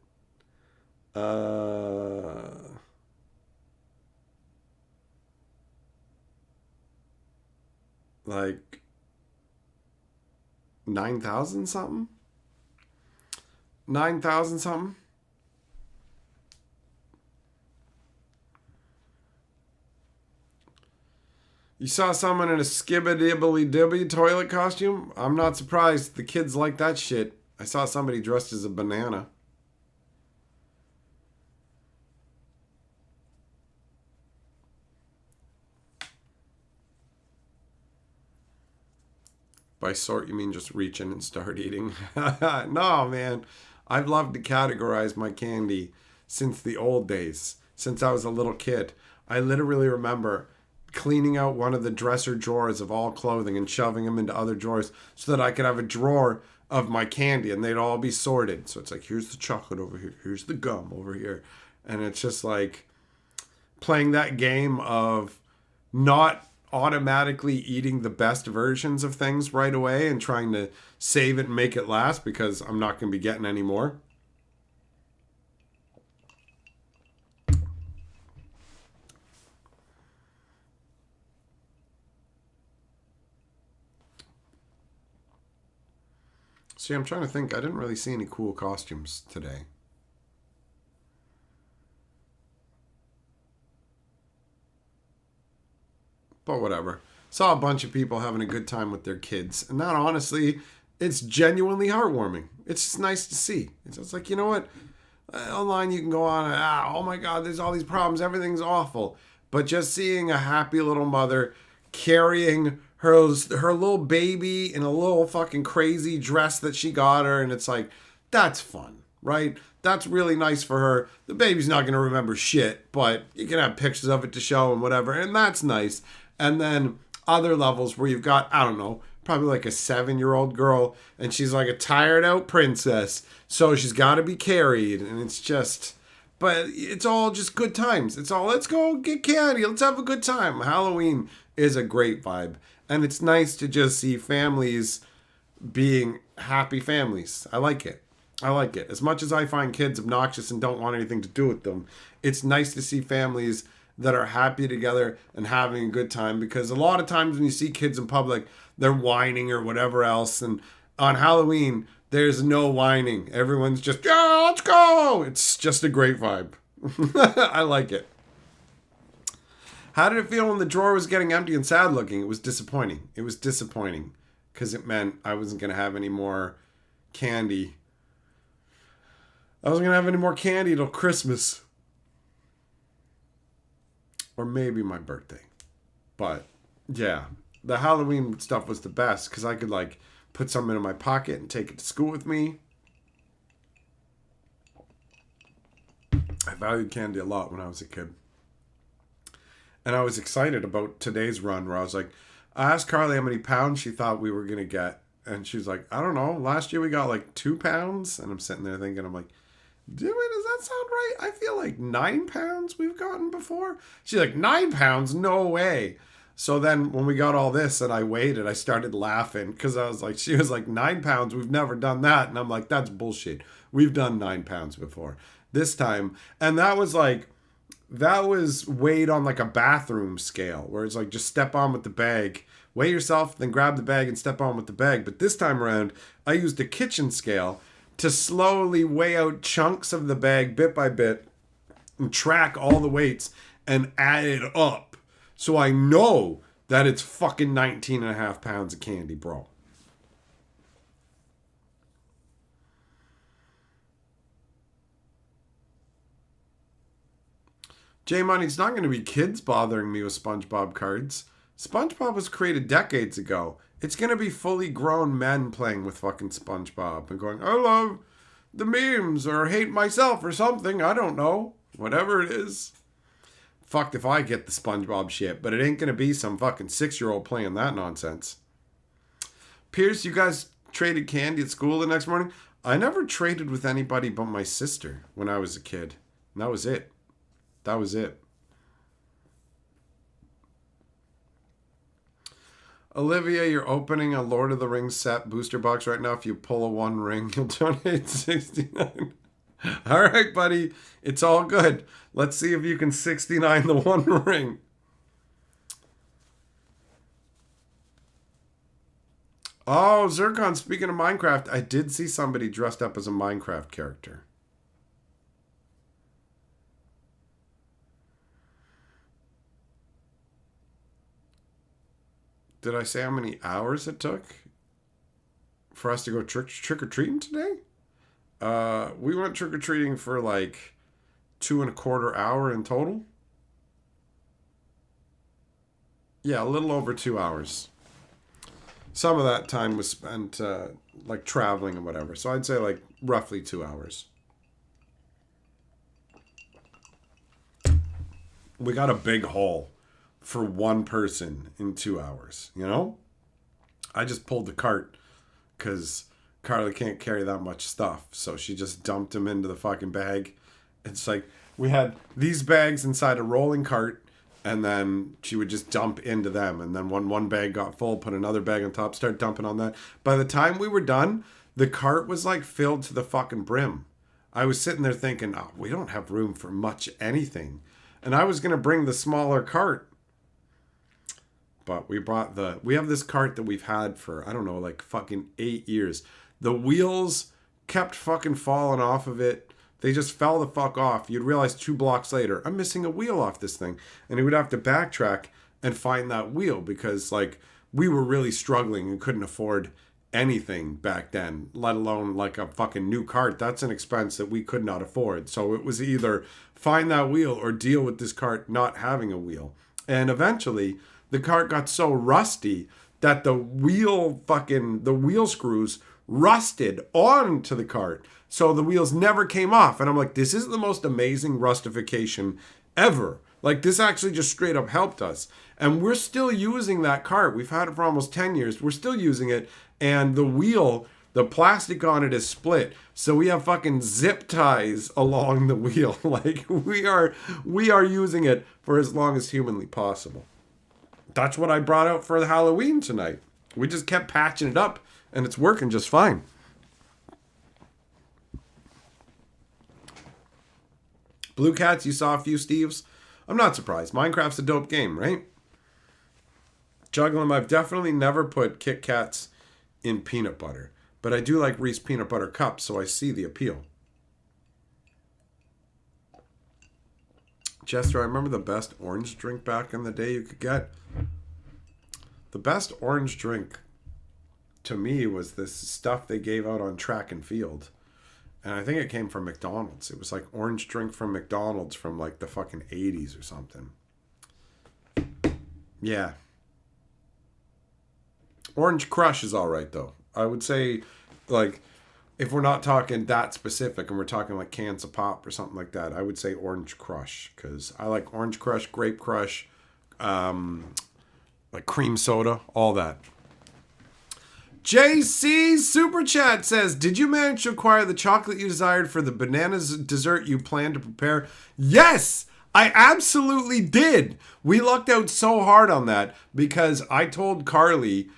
Like 9,000 something? 9,000 something? You saw someone in a skibbity-dibby toilet costume? I'm not surprised. The kids like that shit. I saw somebody dressed as a banana. By sort, you mean just reach in and start eating? No, man. I've loved to categorize my candy since the old days, since I was a little kid. I literally remember cleaning out one of the dresser drawers of all clothing and shoving them into other drawers so that I could have a drawer of my candy and they'd all be sorted. So it's like, here's the chocolate over here, here's the gum over here. And it's just like playing that game of not automatically eating the best versions of things right away and trying to save it and make it last because I'm not going to be getting any more. See, I'm trying to think. I didn't really see any cool costumes today. But whatever. Saw a bunch of people having a good time with their kids. And that, honestly, it's genuinely heartwarming. It's just nice to see. It's just like, you know what? Online you can go on and, oh my God, there's all these problems. Everything's awful. But just seeing a happy little mother carrying her little baby in a little fucking crazy dress that she got her. And it's like, that's fun, right? That's really nice for her. The baby's not going to remember shit, but you can have pictures of it to show and whatever. And that's nice. And then other levels where you've got, I don't know, probably like a 7-year-old girl, and she's like a tired out princess. So she's got to be carried. And it's just, but it's all just good times. It's all, let's go get candy. Let's have a good time. Halloween is a great vibe. And it's nice to just see families being happy families. I like it. I like it. As much as I find kids obnoxious and don't want anything to do with them, it's nice to see families that are happy together and having a good time, because a lot of times when you see kids in public, they're whining or whatever else. And on Halloween, there's no whining. Everyone's just, yeah, let's go. It's just a great vibe. I like it. How did it feel when the drawer was getting empty and sad looking? It was disappointing. It was disappointing because it meant I wasn't going to have any more candy. I wasn't going to have any more candy till Christmas. Or maybe my birthday. But, yeah. The Halloween stuff was the best because I could, like, put something in my pocket and take it to school with me. I valued candy a lot when I was a kid. And I was excited about today's run where I was like, I asked Carly how many pounds she thought we were going to get. And she was like, I don't know. Last year we got like 2 pounds. And I'm sitting there thinking, I'm like, does that sound right? I feel like 9 pounds we've gotten before. She's like, 9 pounds? No way. So then when we got all this and I weighed it, I started laughing because I was like, she was like, 9 pounds? We've never done that. And I'm like, that's bullshit. We've done 9 pounds before. This time. And that was weighed on like a bathroom scale where it's like, just step on with the bag, weigh yourself, then grab the bag and step on with the bag. But this time around, I used a kitchen scale to slowly weigh out chunks of the bag bit by bit and track all the weights and add it up. So I know that it's fucking 19.5 pounds of candy, bro. J-Money, it's not going to be kids bothering me with SpongeBob cards. SpongeBob was created decades ago. It's going to be fully grown men playing with fucking SpongeBob and going, I love the memes or hate myself or something. I don't know. Whatever it is. Fucked if I get the SpongeBob shit, but it ain't going to be some fucking 6-year-old playing that nonsense. Pierce, you guys traded candy at school the next morning? I never traded with anybody but my sister when I was a kid. And that was it. That was it. Olivia, you're opening a Lord of the Rings set booster box right now. If you pull a 1 ring, you'll donate 69. All right, buddy. It's all good. Let's see if you can 69 the 1 ring. Oh, Zircon, speaking of Minecraft, I did see somebody dressed up as a Minecraft character. Did I say how many hours it took for us to go trick-or-treating today? We went trick-or-treating for like 2.25 hours in total. Yeah, a little over 2 hours. some of that time was spent like traveling and whatever. So I'd say like roughly 2 hours. We got a big haul for one person in 2 hours, you know? I just pulled the cart because Carly can't carry that much stuff. So she just dumped them into the fucking bag. It's like we had these bags inside a rolling cart, and then she would just dump into them. And then when one bag got full, put another bag on top, start dumping on that. By the time we were done, the cart was like filled to the fucking brim. I was sitting there thinking, oh, we don't have room for much anything. And I was going to bring the smaller cart. But we have this cart that we've had for, I don't know, like fucking 8 years. The wheels kept fucking falling off of it. They just fell the fuck off. You'd realize 2 blocks later, I'm missing a wheel off this thing. And he would have to backtrack and find that wheel because like we were really struggling and couldn't afford anything back then, let alone like a fucking new cart. That's an expense that we could not afford. So it was either find that wheel or deal with this cart not having a wheel. And eventually the cart got so rusty that the wheel screws rusted onto the cart. So the wheels never came off. And I'm like, this is the most amazing rustification ever. Like this actually just straight up helped us. And we're still using that cart. We've had it for almost 10 years. We're still using it. And the wheel, the plastic on it is split. So we have fucking zip ties along the wheel. Like we are using it for as long as humanly possible. That's what I brought out for the Halloween tonight. We just kept patching it up and it's working just fine. Blue Cats, you saw a few Steves? I'm not surprised. Minecraft's a dope game, right? Juggling, I've definitely never put Kit Kats in peanut butter. But I do like Reese peanut butter cups, so I see the appeal. Chester, I remember the best orange drink back in the day you could get. The best orange drink to me was this stuff they gave out on track and field. And I think it came from McDonald's. It was like orange drink from McDonald's from like the fucking 80s or something. Yeah. Orange Crush is all right though. I would say like if we're not talking that specific and we're talking like cans of pop or something like that, I would say Orange Crush because I like Orange Crush, Grape Crush, like cream soda, all that. JC Super Chat says, did you manage to acquire the chocolate you desired for the bananas dessert you planned to prepare? Yes, I absolutely did. We lucked out so hard on that because I told Carly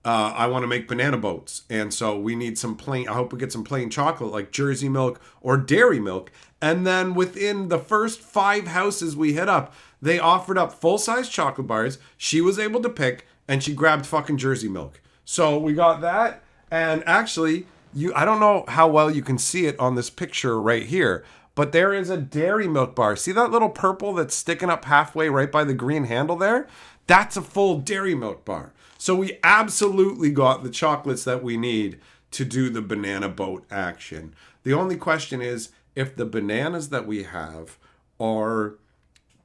I want to make banana boats. And so we need some plain, I hope we get some plain chocolate like Jersey milk or dairy milk. And then within the first 5 houses we hit up, they offered up full-size chocolate bars. She was able to pick and she grabbed fucking Jersey milk. So we got that, and actually, I don't know how well you can see it on this picture right here, but there is a dairy milk bar. See that little purple that's sticking up halfway right by the green handle there? That's a full dairy milk bar. So we absolutely got the chocolates that we need to do the banana boat action. The only question is if the bananas that we have are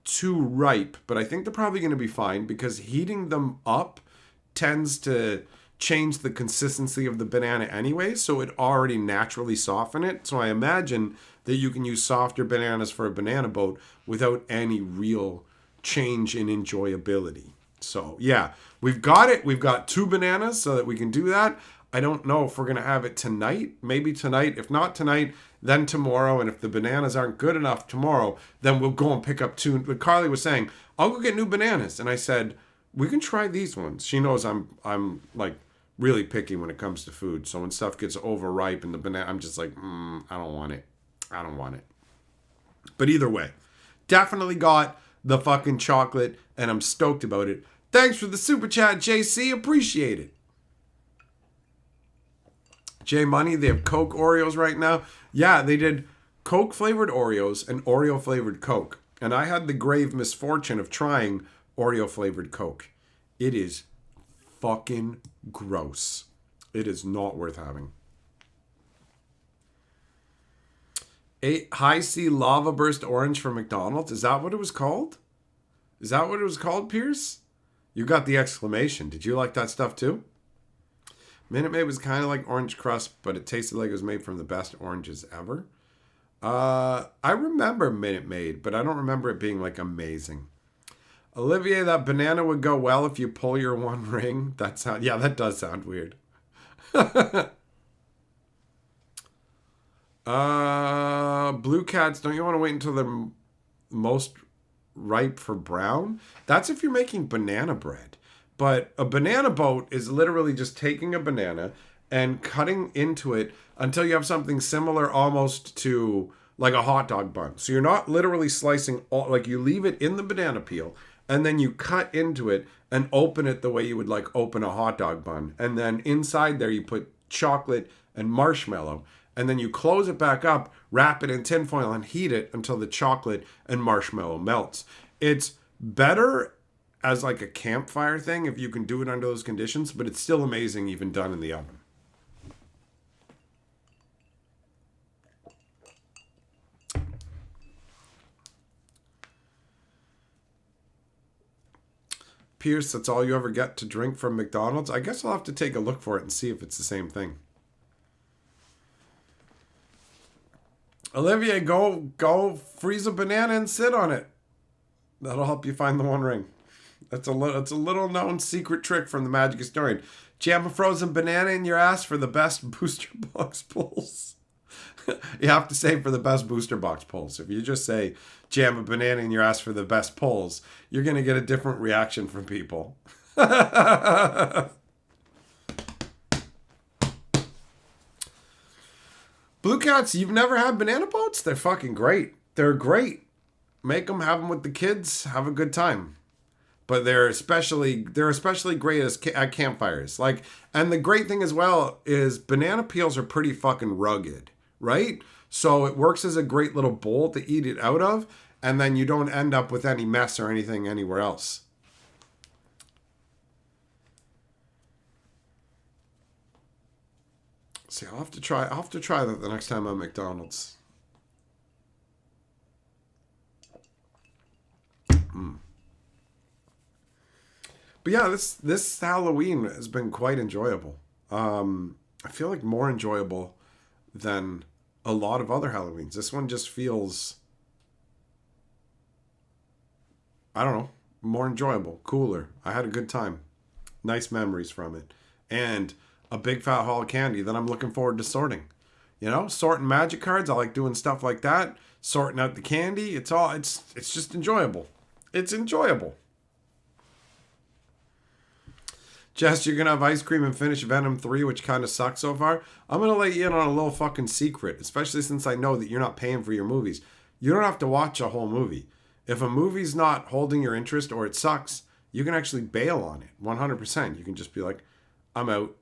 too ripe, but I think they're probably going to be fine because heating them up tends to change the consistency of the banana anyway, so it already naturally soften it. So I imagine that you can use softer bananas for a banana boat without any real change in enjoyability. So yeah, we've got it. We've got 2 bananas so that we can do that. I don't know if we're going to have it tonight. Maybe tonight. If not tonight, then tomorrow. And if the bananas aren't good enough tomorrow, then we'll go and pick up 2. But Carly was saying, I'll go get new bananas. And I said, we can try these ones. She knows I'm like really picky when it comes to food. So when stuff gets overripe and the banana, I'm just like, I don't want it. I don't want it. But either way, definitely got the fucking chocolate and I'm stoked about it. Thanks for the super chat, JC. Appreciate it. J Money, they have Coke Oreos right now. Yeah, they did Coke flavored Oreos and Oreo flavored Coke. And I had the grave misfortune of trying Oreo flavored Coke. It is fucking gross. It is not worth having. A High C Lava Burst Orange from McDonald's. Is that what it was called? Is that what it was called, Pierce? You got the exclamation. Did you like that stuff too? Minute Maid was kind of like orange crust, but it tasted like it was made from the best oranges ever. I remember Minute Maid, but I don't remember it being like amazing. Olivier, that banana would go well if you pull your one ring. Yeah, that does sound weird. Blue cats, don't you want to wait until they're most ripe for brown? That's if you're making banana bread. But a banana boat is literally just taking a banana and cutting into it until you have something similar almost to like a hot dog bun. So you're not literally slicing all, like you leave it in the banana peel and then you cut into it and open it the way you would like open a hot dog bun. And then inside there you put chocolate and marshmallow. And then you close it back up, wrap it in tinfoil and heat it until the chocolate and marshmallow melts. It's better as like a campfire thing if you can do it under those conditions, but it's still amazing even done in the oven. Pierce, that's all you ever get to drink from McDonald's? I guess I'll have to take a look for it and see if it's the same thing. Olivier, go freeze a banana and sit on it. That'll help you find the one ring. It's a little known secret trick from the Magic Historian. Jam a frozen banana in your ass for the best booster box pulls. You have to say for the best booster box pulls. If you just say jam a banana in your ass for the best pulls, you're going to get a different reaction from people. Blue Cats, you've never had banana boats? They're fucking great. They're great. Make them, have them with the kids, have a good time. But they're especially great at campfires. Like, and the great thing as well is banana peels are pretty fucking rugged, right? So it works as a great little bowl to eat it out of, and then you don't end up with any mess or anything anywhere else. See, I'll have to try that the next time I'm at McDonald's. But yeah, this Halloween has been quite enjoyable. I feel like more enjoyable than a lot of other Halloweens. This one just feels, I don't know, more enjoyable, cooler. I had a good time. Nice memories from it. And a big fat haul of candy that I'm looking forward to sorting. You know, sorting magic cards. I like doing stuff like that. Sorting out the candy. It's just enjoyable. It's enjoyable. Jess, you're going to have ice cream and finish Venom 3, which kind of sucks so far. I'm going to let you in on a little fucking secret, especially since I know that you're not paying for your movies. You don't have to watch a whole movie. If a movie's not holding your interest or it sucks, you can actually bail on it 100%. You can just be like, I'm out.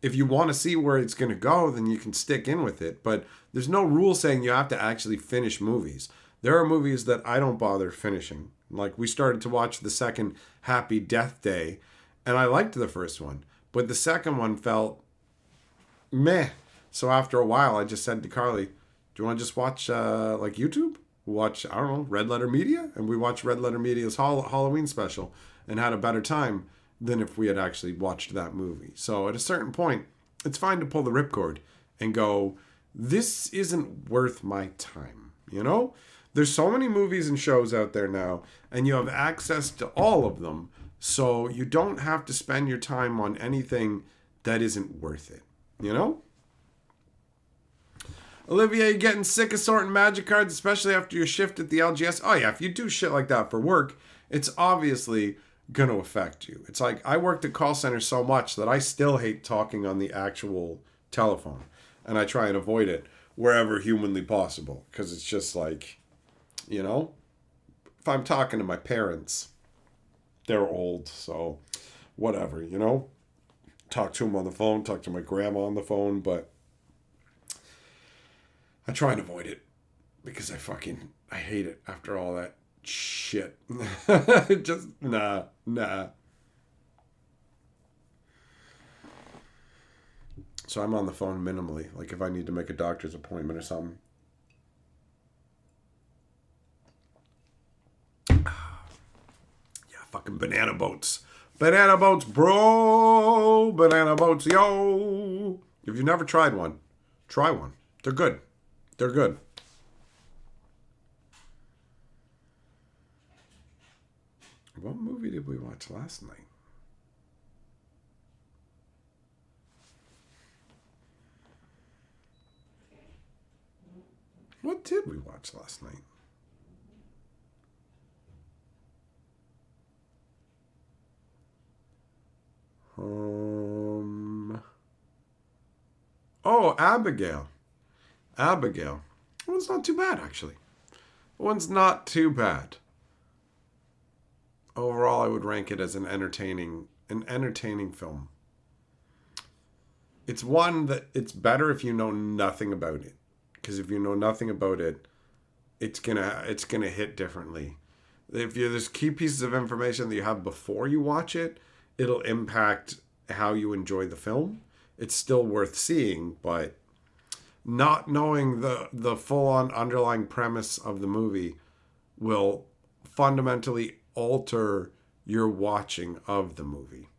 If you want to see where it's going to go, then you can stick in with it. But there's no rule saying you have to actually finish movies. There are movies that I don't bother finishing. Like, we started to watch the second Happy Death Day, and I liked the first one. But the second one felt meh. So after a while, I just said to Carly, do you want to just watch, like, YouTube? Watch, I don't know, Red Letter Media? And we watched Red Letter Media's Halloween special and had a better time than if we had actually watched that movie. So at a certain point, it's fine to pull the ripcord and go, this isn't worth my time, you know? There's so many movies and shows out there now, and you have access to all of them, so you don't have to spend your time on anything that isn't worth it, you know? Olivia, you getting sick of sorting magic cards, especially after your shift at the LGS? Oh yeah, if you do shit like that for work, it's obviously going to affect you. It's like, I worked at call centers so much that I still hate talking on the actual telephone, and I try and avoid it wherever humanly possible, because it's just like, you know, if I'm talking to my parents, they're old, so whatever, you know, talk to them on the phone, talk to my grandma on the phone, but I try and avoid it because I hate it after all that shit. Just, nah. So I'm on the phone minimally, like if I need to make a doctor's appointment or something. Yeah, fucking banana boats. Banana boats, bro. Banana boats, yo. If you've never tried one, try one. They're good. They're good. What movie did we watch last night? What did we watch last night? Oh, Abigail. Abigail. That one's not too bad, actually. That one's not too bad. Overall, I would rank it as an entertaining film. It's one that it's better if you know nothing about it, because if you know nothing about it, it's gonna hit differently. If there's key pieces of information that you have before you watch it, it'll impact how you enjoy the film. It's still worth seeing, but not knowing the full-on underlying premise of the movie will fundamentally alter your watching of the movie.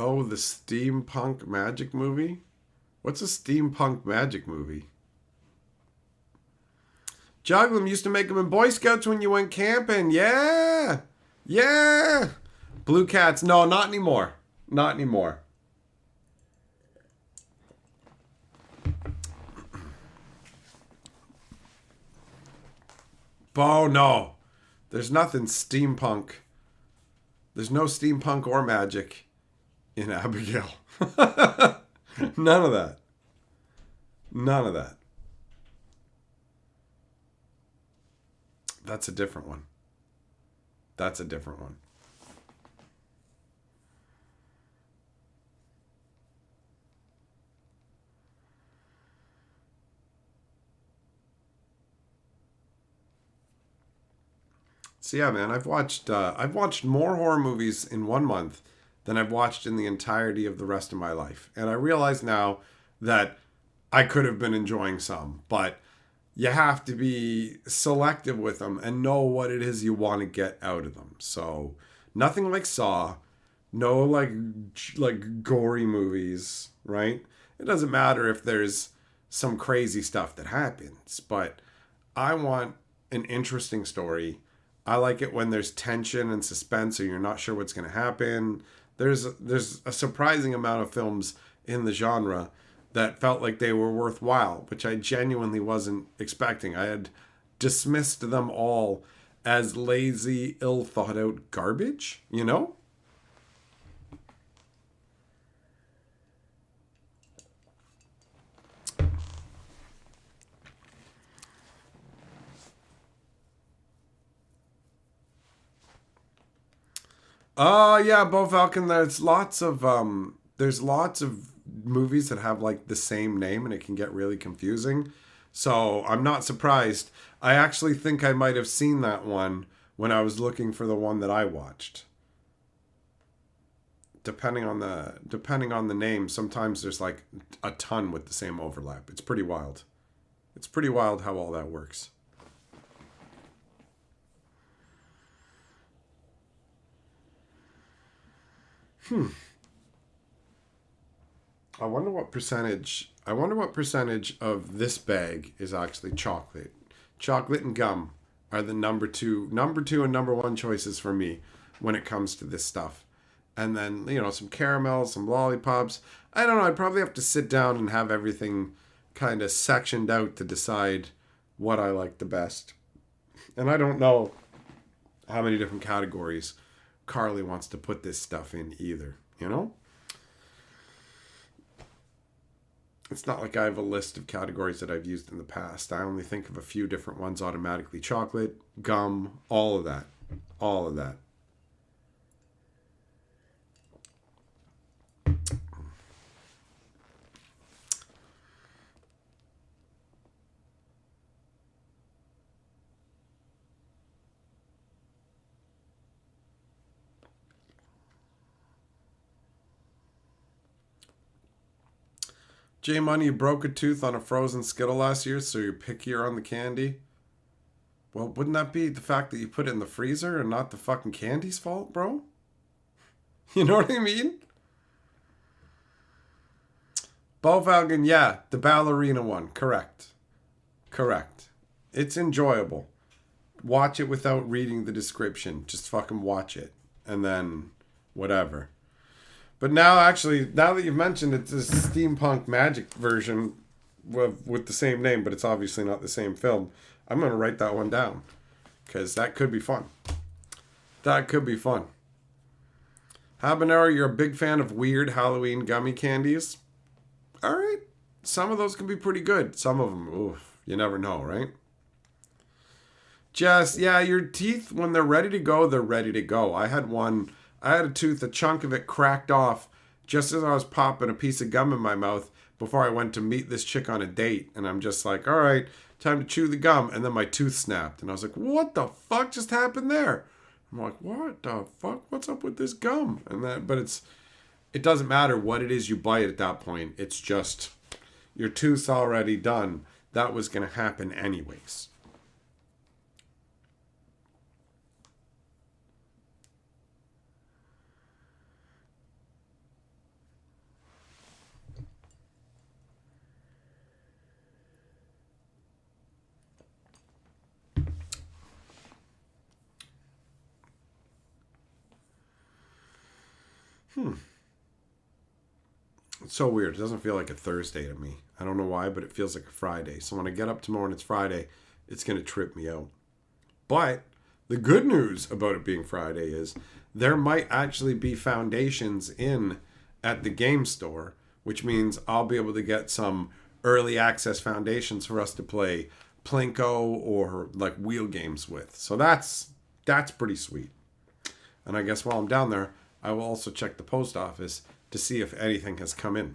Oh, the steampunk magic movie? What's a steampunk magic movie? Juggle 'em used to make them in Boy Scouts when you went camping. Yeah. Yeah. Blue Cats. No, not anymore. Not anymore. Oh, no. There's nothing steampunk. There's no steampunk or magic in Abigail. None of that. None of that. That's a different one. That's a different one. So yeah, man, I've watched more horror movies in 1 month than I've watched in the entirety of the rest of my life. And I realize now that I could have been enjoying some, but you have to be selective with them and know what it is you want to get out of them. So nothing like Saw, no like gory movies, right? It doesn't matter if there's some crazy stuff that happens, but I want an interesting story. I like it when there's tension and suspense, so you're not sure what's going to happen. There's a surprising amount of films in the genre that felt like they were worthwhile, which I genuinely wasn't expecting. I had dismissed them all as lazy, ill thought out garbage, you know? Yeah, Bo Falcon, there's lots of movies that have like the same name and it can get really confusing. So I'm not surprised. I actually think I might have seen that one when I was looking for the one that I watched. Depending on the name, sometimes there's like a ton with the same overlap. It's pretty wild. It's pretty wild how all that works. I wonder what percentage of this bag is actually chocolate. Chocolate and gum are the number two and number one choices for me when it comes to this stuff. And then, some caramel, some lollipops. I don't know, I'd probably have to sit down and have everything kind of sectioned out to decide what I like the best. And I don't know how many different categories Carly wants to put this stuff in either, you know? It's not like I have a list of categories that I've used in the past. I only think of a few different ones automatically. Chocolate, gum, all of that. All of that. J Money, you broke a tooth on a frozen Skittle last year, so you're pickier on the candy. Well, wouldn't that be the fact that you put it in the freezer and not the fucking candy's fault, bro? You know what I mean? Bo Falcon, yeah, the ballerina one. Correct. Correct. It's enjoyable. Watch it without reading the description. Just fucking watch it. And then whatever. But now, actually, now that you've mentioned it's a steampunk magic version with the same name, but it's obviously not the same film, I'm going to write that one down. Because that could be fun. That could be fun. Habanero, you're a big fan of weird Halloween gummy candies? Alright. Some of those can be pretty good. Some of them, oof, you never know, right? Jess, yeah, your teeth, when they're ready to go, they're ready to go. I had a tooth, a chunk of it cracked off just as I was popping a piece of gum in my mouth before I went to meet this chick on a date. And I'm just like, all right, time to chew the gum. And then my tooth snapped. And I was like, what the fuck just happened there? I'm like, what the fuck? What's up with this gum? But it doesn't matter what it is you bite at that point. It's just your tooth's already done. That was going to happen anyways. It's so weird. It doesn't feel like a Thursday to me. I don't know why, but it feels like a Friday. So when I get up tomorrow and it's Friday, it's going to trip me out. But the good news about it being Friday is there might actually be foundations in at the game store, which means I'll be able to get some early access foundations for us to play Plinko or like wheel games with. So that's pretty sweet. And I guess while I'm down there, I will also check the post office to see if anything has come in.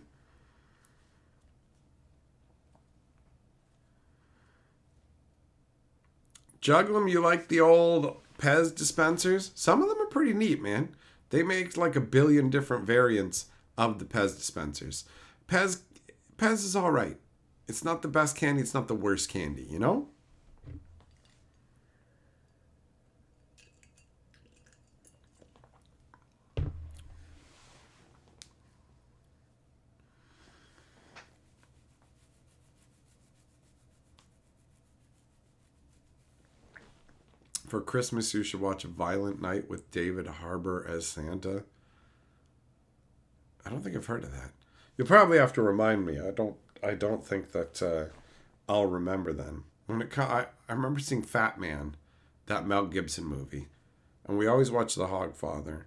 Juglum, you like the old Pez dispensers? Some of them are pretty neat, man. They make like 1 billion different variants of the Pez dispensers. Pez is all right. It's not the best candy. It's not the worst candy, you know? For Christmas, you should watch A Violent Night with David Harbour as Santa. I don't think I've heard of that. You'll probably have to remind me. I don't think that I'll remember then. I remember seeing Fat Man, that Mel Gibson movie, and we always watch The Hogfather.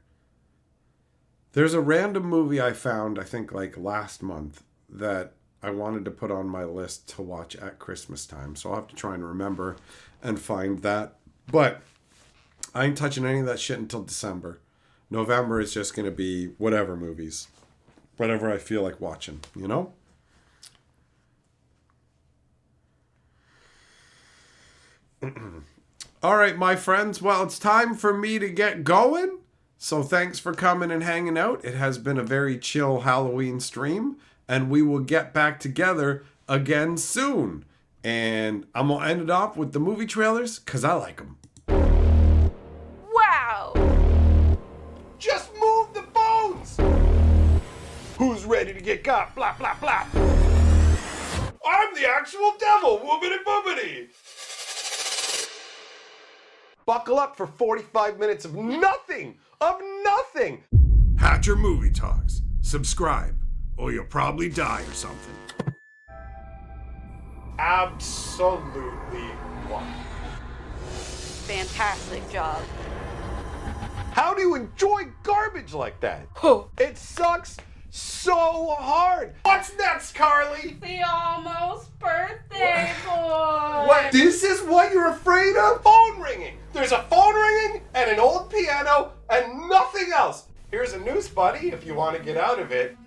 There's a random movie I found, I think like last month, that I wanted to put on my list to watch at Christmas time. So I'll have to try and remember and find that. But I ain't touching any of that shit until December. November is just going to be whatever movies. Whatever I feel like watching, you know? All right, my friends. Well, it's time for me to get going. So thanks for coming and hanging out. It has been a very chill Halloween stream. And we will get back together again soon. And I'm going to end it off with the movie trailers because I like them. Wow! Just move the phones! Who's ready to get got? Blah, blah, blah. I'm the actual devil, whoopity boopity. Buckle up for 45 minutes of nothing! Of nothing! Hatcher Movie Talks. Subscribe, or you'll probably die or something. Absolutely wonderful. Fantastic job. How do you enjoy garbage like that? It sucks so hard. What's next, Carly? The almost birthday boy. What? This is what you're afraid of? Phone ringing. There's a phone ringing and an old piano and nothing else. Here's a noose, buddy, if you want to get out of it.